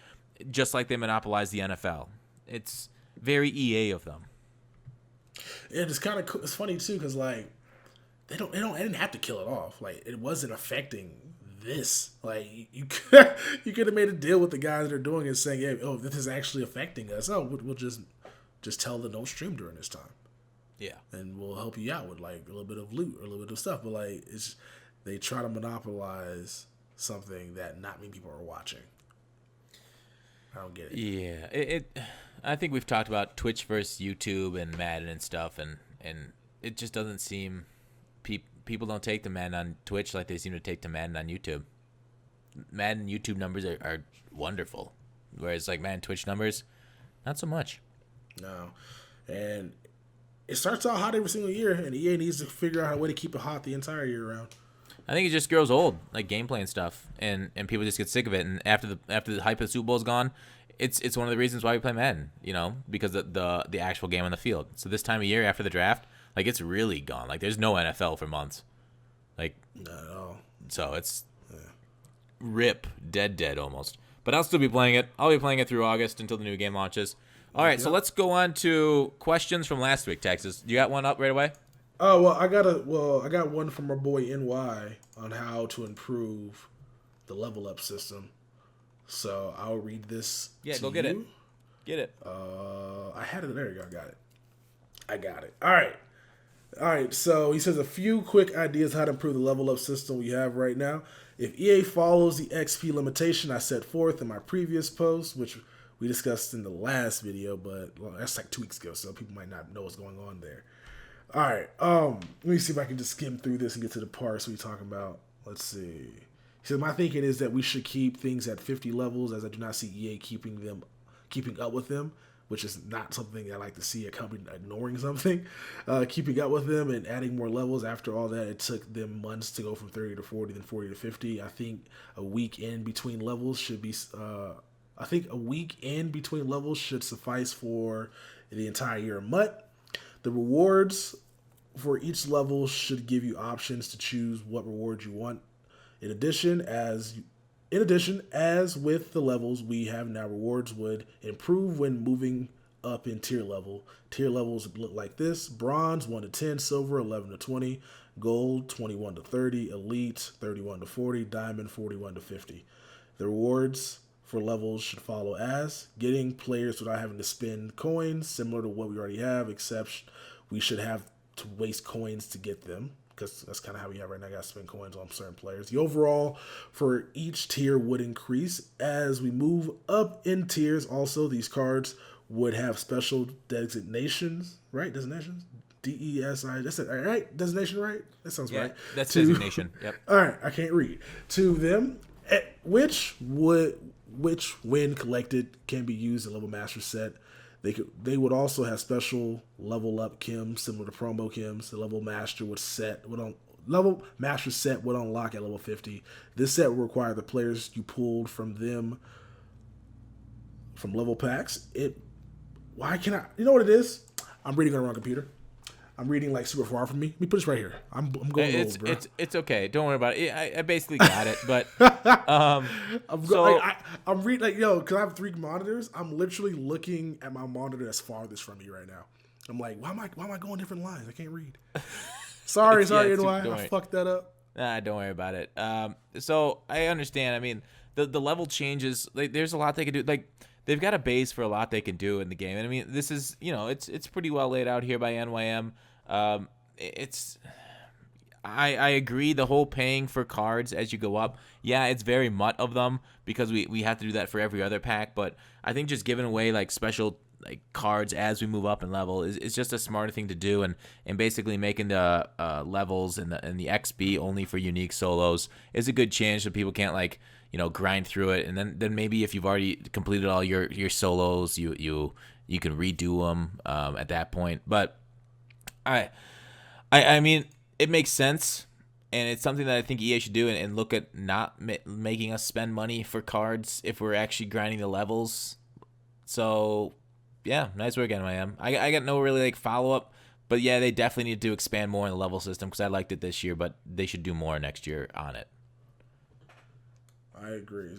just like they monopolize the NFL. It's very EA of them. And it's kind of it's funny too because like they didn't have to kill it off. Like it wasn't affecting this. Like you could have made a deal with the guys that are doing it, saying, "Hey, this is actually affecting us. Oh, we'll just tell them don't stream during this time." Yeah, and we'll help you out with like a little bit of loot or a little bit of stuff. But like they try to monopolize something that not many people are watching. I don't get it. Yeah, I think we've talked about Twitch versus YouTube and Madden and stuff, and it just doesn't seem people don't take the Madden on Twitch like they seem to take the Madden on YouTube. Madden YouTube numbers are wonderful, whereas like Madden Twitch numbers, not so much. No, and it starts out hot every single year, and EA needs to figure out a way to keep it hot the entire year round. I think it just grows old, like gameplay and stuff, and people just get sick of it. And after the hype of the Super Bowl is gone, it's one of the reasons why we play Madden, you know, because the actual game on the field. So this time of year after the draft, like it's really gone. Like there's no NFL for months, like not at all. So it's rip dead almost. But I'll still be playing it. I'll be playing it through August until the new game launches. All right, so let's go on to questions from last week, Texas. You got one up right away? Oh, well, I got one from our boy NY on how to improve the level up system. So I'll read this. Yeah, go get it. Get it. I had it. There you go. I got it. All right. So he says a few quick ideas how to improve the level up system we have right now. If EA follows the XP limitation I set forth in my previous post, which we discussed in the last video, but that's like 2 weeks ago, so people might not know what's going on there. All right. Let me see if I can just skim through this and get to the parts we talking about. Let's see. He said, my thinking is that we should keep things at 50 levels, as I do not see EA keeping up with them, which is not something I like to see, a company ignoring something. Keeping up with them and adding more levels. After all that, it took them months to go from 30 to 40, then 40 to 50. I think a week in between levels should be. I think a week in between levels should suffice for the entire year of MUT. The rewards for each level should give you options to choose what rewards you want. In addition, as with the levels we have now, rewards would improve when moving up in tier level. Tier levels look like this: bronze 1 to 10, silver 11 to 20, gold 21 to 30, elite 31 to 40, diamond 41 to 50. The rewards for levels should follow as getting players without having to spend coins, similar to what we already have, except we should have to waste coins to get them, because that's kind of how we have right now. I got to spend coins on certain players. The overall for each tier would increase as we move up in tiers. Also, these cards would have special designations, right? Designations? DESI. That's it, right? Designation, right? That sounds right. That's designation. Yep. All right, I can't read. To them, which when collected can be used in level master set. They would also have special level up chems similar to promo chems. The level master set would unlock at level 50. This set would require the players you pulled from them from level packs. Why can I? You know what it is? I'm reading on the wrong computer. I'm reading like super far from me. Let me put this right here. I'm going old, bro. It's okay. Don't worry about it. I basically got it, but I'm reading like because I have 3 monitors. I'm literally looking at my monitor that's farthest from me right now. I'm like, why am I going different lines? I can't read. Sorry, I fucked that up. Nah, don't worry about it. So I understand. I mean, the level changes. Like, there's a lot they can do. Like, they've got a base for a lot they can do in the game. And I mean, this is, it's pretty well laid out here by NYM. I agree, the whole paying for cards as you go up, yeah, it's very MUT of them, because we have to do that for every other pack. But I think just giving away like special like cards as we move up in level is just a smarter thing to do, and basically making the levels and the XP only for unique solos is a good change, so people can't like grind through it, and then maybe if you've already completed all your solos, you can redo them at that point. But I mean, it makes sense, and it's something that I think EA should do, and look at not making us spend money for cards if we're actually grinding the levels. So yeah, nice work, NYM. I got no really like follow up, but yeah, they definitely need to expand more in the level system, because I liked it this year, but they should do more next year on it. I agree.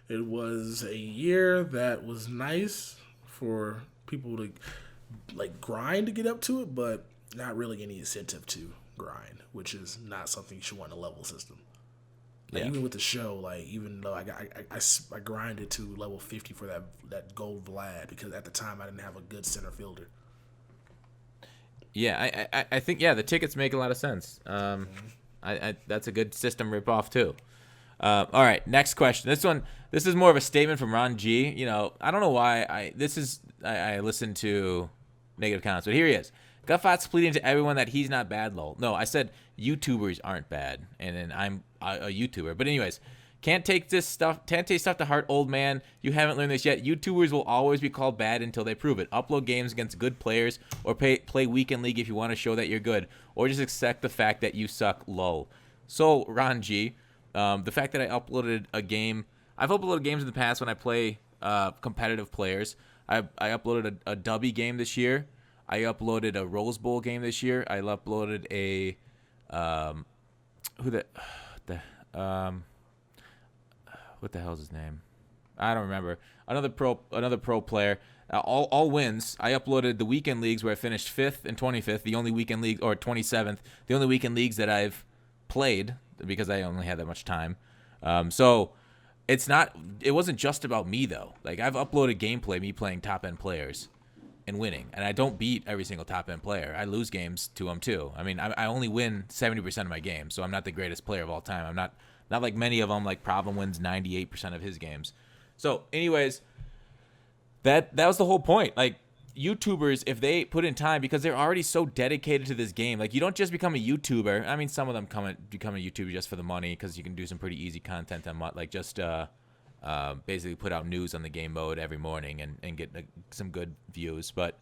It was a year that was nice for people to like grind to get up to it, but not really any incentive to grind, which is not something you should want in a level system. Like, even with the show, like, even though I grinded to level 50 for that gold Vlad, because at the time I didn't have a good center fielder. Yeah, I think the tickets make a lot of sense. That's a good system ripoff too. All right, next question. This is more of a statement from Ron G. I don't know why I listened to negative comments, but here he is. Gutfat's pleading to everyone that he's not bad, lol. No, I said YouTubers aren't bad, and then I'm a YouTuber. But anyways, can't take stuff to heart, old man. You haven't learned this yet. YouTubers will always be called bad until they prove it. Upload games against good players, or play weekend league if you want to show that you're good, or just accept the fact that you suck, lol. So, Ron G, the fact that I uploaded a game, I've uploaded games in the past when I play competitive players. I uploaded a Dubby game this year. I uploaded a Rose Bowl game this year. I uploaded a what the hell's his name? I don't remember. Another pro player. All wins. I uploaded the weekend leagues where I finished 5th and 25th. The only weekend league, or 27th. The only weekend leagues that I've played, because I only had that much time. So it wasn't just about me though. Like, I've uploaded gameplay, me playing top end players and winning, and I don't beat every single top end player. I lose games to them too. I mean, I only win 70% of my games, so I'm not the greatest player of all time. I'm not like many of them. Like, Problem wins 98% of his games. So anyways, that was the whole point. Like, YouTubers, if they put in time, because they're already so dedicated to this game. Like, you don't just become a YouTuber. I mean, some of them become a YouTuber just for the money, because you can do some pretty easy content on like just basically put out news on the game mode every morning and get some good views. But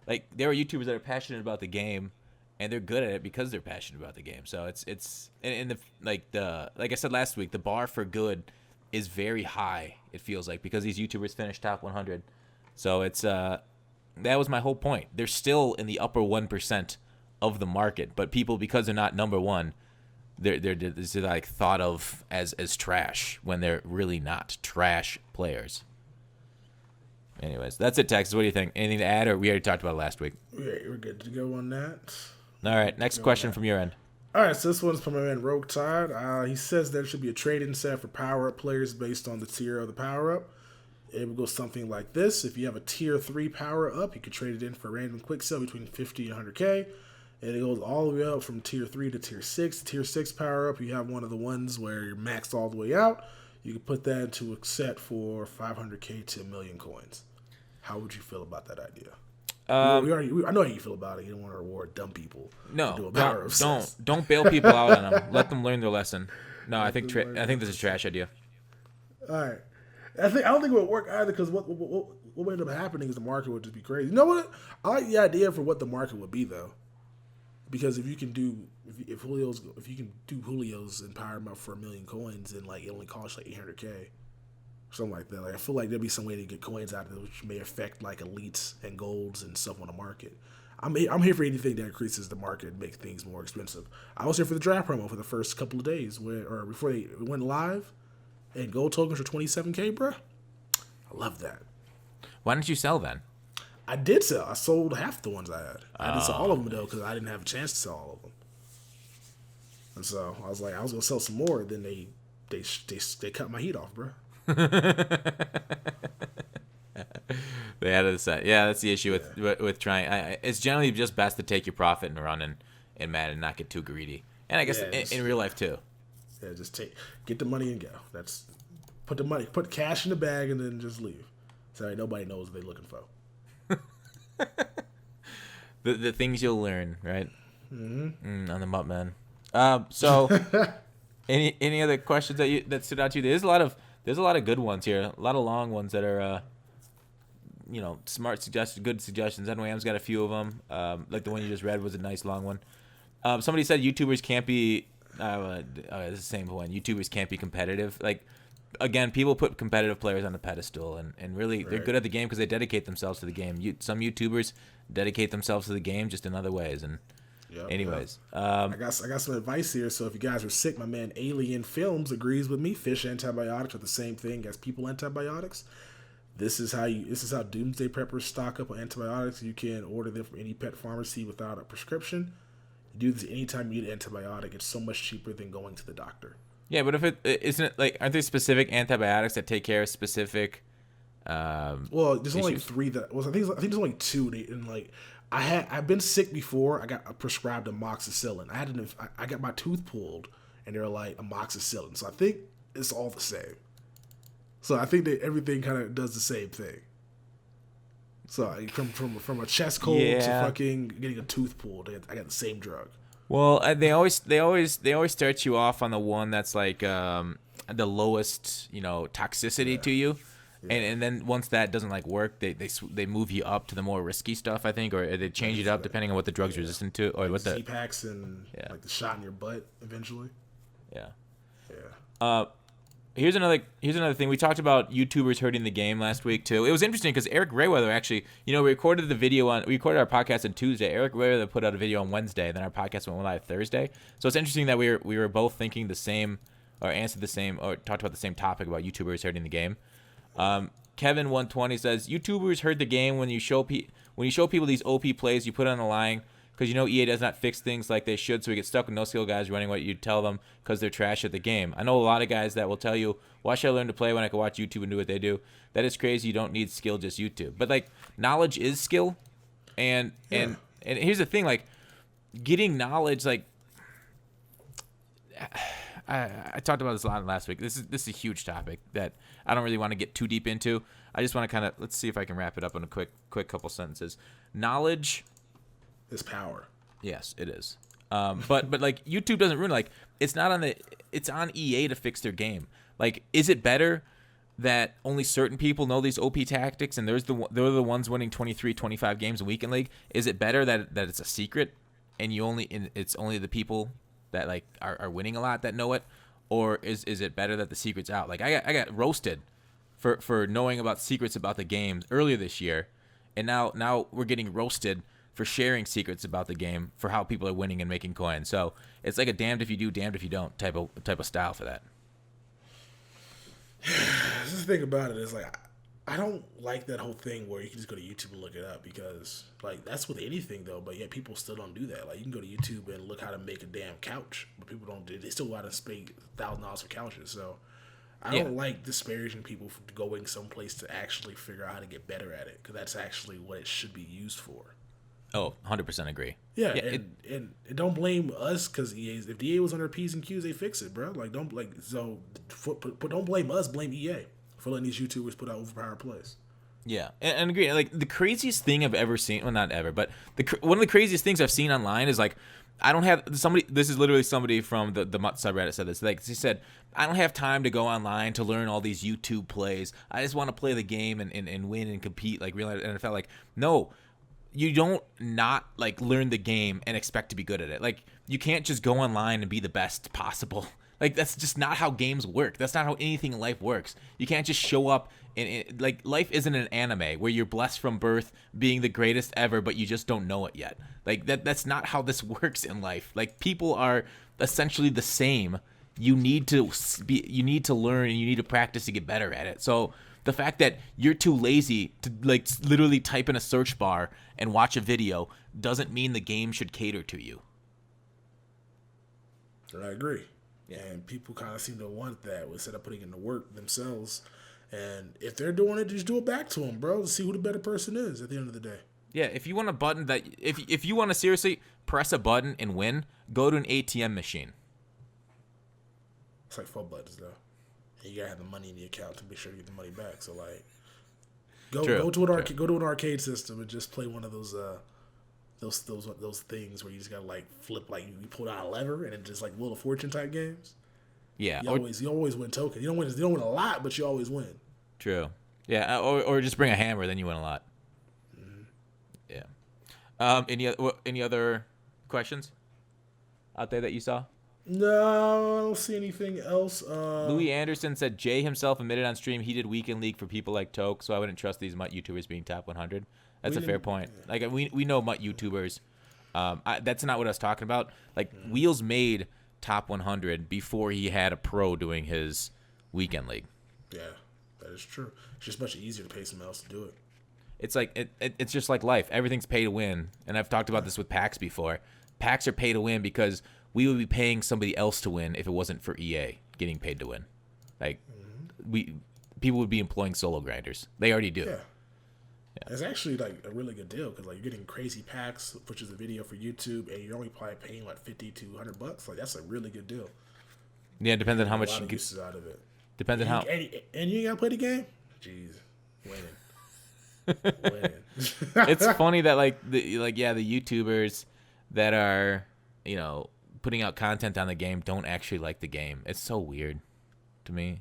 like, there are YouTubers that are passionate about the game, and they're good at it because they're passionate about the game. So it's like I said last week, the bar for good is very high. It feels like, because these YouTubers finish top 100. So it's that was my whole point. They're still in the upper 1% of the market, but people, because they're not number one, they're like thought of as trash when they're really not trash players. Anyways, that's it, Texas. What do you think? Anything to add, or we already talked about it last week? Yeah, we're good to go on that. All right, next question from your end. All right, so this one's from my man Rogue Tide. He says there should be a trade-in set for power-up players based on the tier of the power-up. It would go something like this. If you have a tier 3 power-up, you can trade it in for a random quick sell between 50 and 100K. And it goes all the way up from tier 3 to tier 6. Tier 6 power-up, you have one of the ones where you're maxed all the way out. You can put that into a set for 500K to 1 million coins. How would you feel about that idea? I know how you feel about it. You don't want to reward dumb people. No, don't bail people out on them. Let them learn their lesson. No, I think this is a trash idea. All right. I don't think it would work either, because what would end up happening is the market would just be crazy. You know what? I like the idea for what the market would be, though, because if you can do Julio's and power him up for 1 million coins, and like it only costs like 800K, something like that. Like, I feel like there'd be some way to get coins out of it, which may affect like elites and golds and stuff on the market. I'm here for anything that increases the market and make things more expensive. I was here for the draft promo for the first couple of days before they went live. And gold tokens for 27K, bro. I love that. Why didn't you sell then? I did sell. I sold half the ones I had. I didn't sell all of them, though, because I didn't have a chance to sell all of them. And so I was like, I was going to sell some more. Then they cut my heat off, bro. They had to set. Yeah, that's the issue with trying. It's generally just best to take your profit and run in Madden and not get too greedy. And I guess in real life, too. Yeah, just get the money and go. That's put cash in the bag and then just leave. Sorry, nobody knows what they're looking for. the things you'll learn, right? Mm-hmm. On the MUT, man. So, any other questions that stood out to you? There's a lot of good ones here. A lot of long ones that are smart suggestions, good suggestions. NYM's got a few of them. Like the one you just read was a nice long one. Somebody said YouTubers can't be. It's the same one. YouTubers can't be competitive. Like, again, people put competitive players on a pedestal, and really they're good at the game because they dedicate themselves to the game. Some YouTubers dedicate themselves to the game just in other ways. And anyways, I got some advice here. So if you guys are sick, my man Alien Films agrees with me. Fish antibiotics are the same thing as people antibiotics. This is how doomsday preppers stock up on antibiotics. You can order them from any pet pharmacy without a prescription. Do this anytime you need an antibiotic. It's so much cheaper than going to the doctor. Yeah, but if it isn't it like, aren't there specific antibiotics that take care of specific? Well, there's only like 3 that was. I think there's only 2. And like, I've been sick before. I got prescribed amoxicillin. I got my tooth pulled, and they're like amoxicillin. So I think it's all the same. So I think that everything kind of does the same thing. So from a chest cold to fucking getting a tooth pulled, I got the same drug. Well, they always start you off on the one that's like the lowest, toxicity to you, and then once that doesn't like work, they move you up to the more risky stuff, I think, or they change it up depending on what the drug's resistant to, or like what the Z-Packs and like the shot in your butt eventually. Yeah. Here's another thing. We talked about YouTubers hurting the game last week too. It was interesting because Eric Rayweather actually, we recorded our podcast on Tuesday. Eric Rayweather put out a video on Wednesday, then our podcast went live Thursday. So it's interesting that we were both thinking the same, or answered the same, or talked about the same topic about YouTubers hurting the game. Kevin 120 says YouTubers hurt the game when you show people these OP plays you put on the line. Because EA does not fix things like they should, so we get stuck with no-skill guys running what you tell them because they're trash at the game. I know a lot of guys that will tell you, why should I learn to play when I can watch YouTube and do what they do? That is crazy. You don't need skill, just YouTube. But, like, knowledge is skill. And here's the thing, like, getting knowledge, like, I talked about this a lot last week. This is a huge topic that I don't really want to get too deep into. I just want to kind of let's see if I can wrap it up in a quick couple sentences. Knowledge is power. Yes, it is. But like YouTube doesn't ruin it. Like it's on EA to fix their game. Like, is it better that only certain people know these OP tactics and they're the ones winning 23, 25 games a week in league? Is it better that it's a secret and it's only the people that like are winning a lot that know it? Or is it better that the secret's out? Like I got roasted for knowing about secrets about the games earlier this year, and now we're getting roasted for sharing secrets about the game for how people are winning and making coins. So it's like a damned if you do, damned if you don't type of style for that. Just the thing about it is like I don't like that whole thing where you can just go to YouTube and look it up because like that's with anything though, but yet people still don't do that. Like you can go to YouTube and look how to make a damn couch, but people don't do. They still go out and spend $1,000 for couches. So I don't like disparaging people for going someplace to actually figure out how to get better at it because that's actually what it should be used for. Oh, 100% agree. Yeah, and don't blame us because if EA was on their P's and Q's, they fix it, bro. Like don't don't blame us. Blame EA for letting these YouTubers put out overpowered plays. Yeah, and agree. Like the craziest thing I've ever seen, well, not ever, but one of the craziest things I've seen online is like I don't have somebody. This is literally somebody from the MUT subreddit said this. Like he said, I don't have time to go online to learn all these YouTube plays. I just want to play the game and win and compete like real NFL. Like no. You don't not like learn the game and expect to be good at it. Like you can't just go online and be the best possible. Like that's just not how games work. That's not how anything in life works. You can't just show up and like life isn't an anime where you're blessed from birth being the greatest ever, but you just don't know it yet. Like that's not how this works in life. Like people are essentially the same. You need to learn and you need to practice to get better at it. So the fact that you're too lazy to like literally type in a search bar and watch a video doesn't mean the game should cater to you. I agree. Yeah. And people kind of seem to want that instead of putting in the work themselves. And if they're doing it, just do it back to them, bro, to see who the better person is at the end of the day. Yeah, if you want a button that if you want to seriously press a button and win, go to an ATM machine. It's like 4 buttons though. And you gotta have the money in the account to make sure you get the money back. So like, go to an arcade system and just play one of those things where you just gotta like flip, like you pull out a lever and it just like Wheel of Fortune type games. Yeah, you always win tokens. You don't win a lot, but you always win. True. Yeah, or just bring a hammer, then you win a lot. Mm-hmm. Yeah. Any other questions out there that you saw? No, I don't see anything else. Louis Anderson said Jay himself admitted on stream he did weekend league for people like Toke, so I wouldn't trust these MUT YouTubers being top 100. That's a fair point. Like we know MUT YouTubers. That's not what I was talking about. Like Wheels made top 100 before he had a pro doing his weekend league. Yeah, that is true. It's just much easier to pay someone else to do it. It's like it's just like life. Everything's pay to win, and I've talked about this with packs before. Packs are pay to win because we would be paying somebody else to win if it wasn't for EA getting paid to win. Like people would be employing solo grinders. They already do. Yeah. It's actually like a really good deal because like you're getting crazy packs, which is a video for YouTube, and you're only probably paying like $50 to $100. Like that's a really good deal. Yeah, it depends on how much you get out of it. Depends on how. And you ain't gotta play the game. Jeez, winning. It's funny that the YouTubers that are putting out content on the game don't actually like the game. It's so weird to me.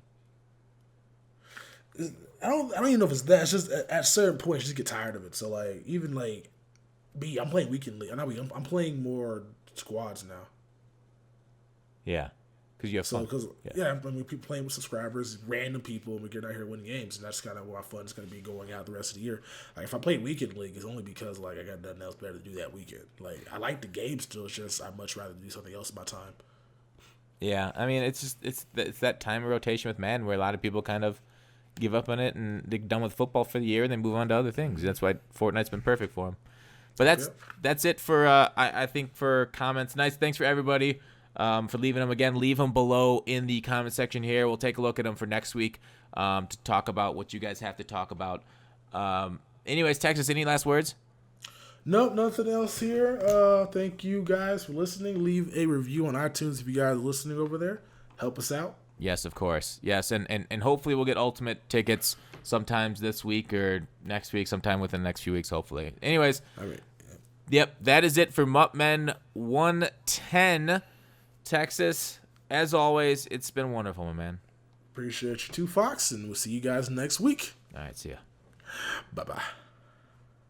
I don't even know if it's that. It's just at certain points you just get tired of it. So like even like me, I'm playing weekend league. I'm playing more squads now. Yeah, because you have fun. I mean, people playing with subscribers, random people, and we get out here winning games, and that's kind of why fun's going to be going out the rest of the year. Like if I play weekend league, it's only because like I got nothing else better to do that weekend. Like I like the game still. It's just I'd much rather do something else in my time. Yeah, I mean it's that time of rotation with Madden where a lot of people kind of give up on it and they're done with football for the year and then move on to other things. That's why Fortnite's been perfect for them. But that's it for I think for comments. Nice, thanks for everybody for leaving them. Again, leave them below in the comment section here. We'll take a look at them for next week to talk about what you guys have to talk about. Anyways, Texas, any last words? Nope, nothing else here. Thank you guys for listening. Leave a review on iTunes if you guys are listening over there. help us out. Yes, of course. Yes, and hopefully we'll get Ultimate tickets sometimes this week or next week, sometime within the next few weeks, hopefully. Anyways, All right. yep, that is it for MUT Men 110 Texas. As always, it's been wonderful, my man. Appreciate you too, Foxx, and we'll see you guys next week. All right, see ya. Bye-bye.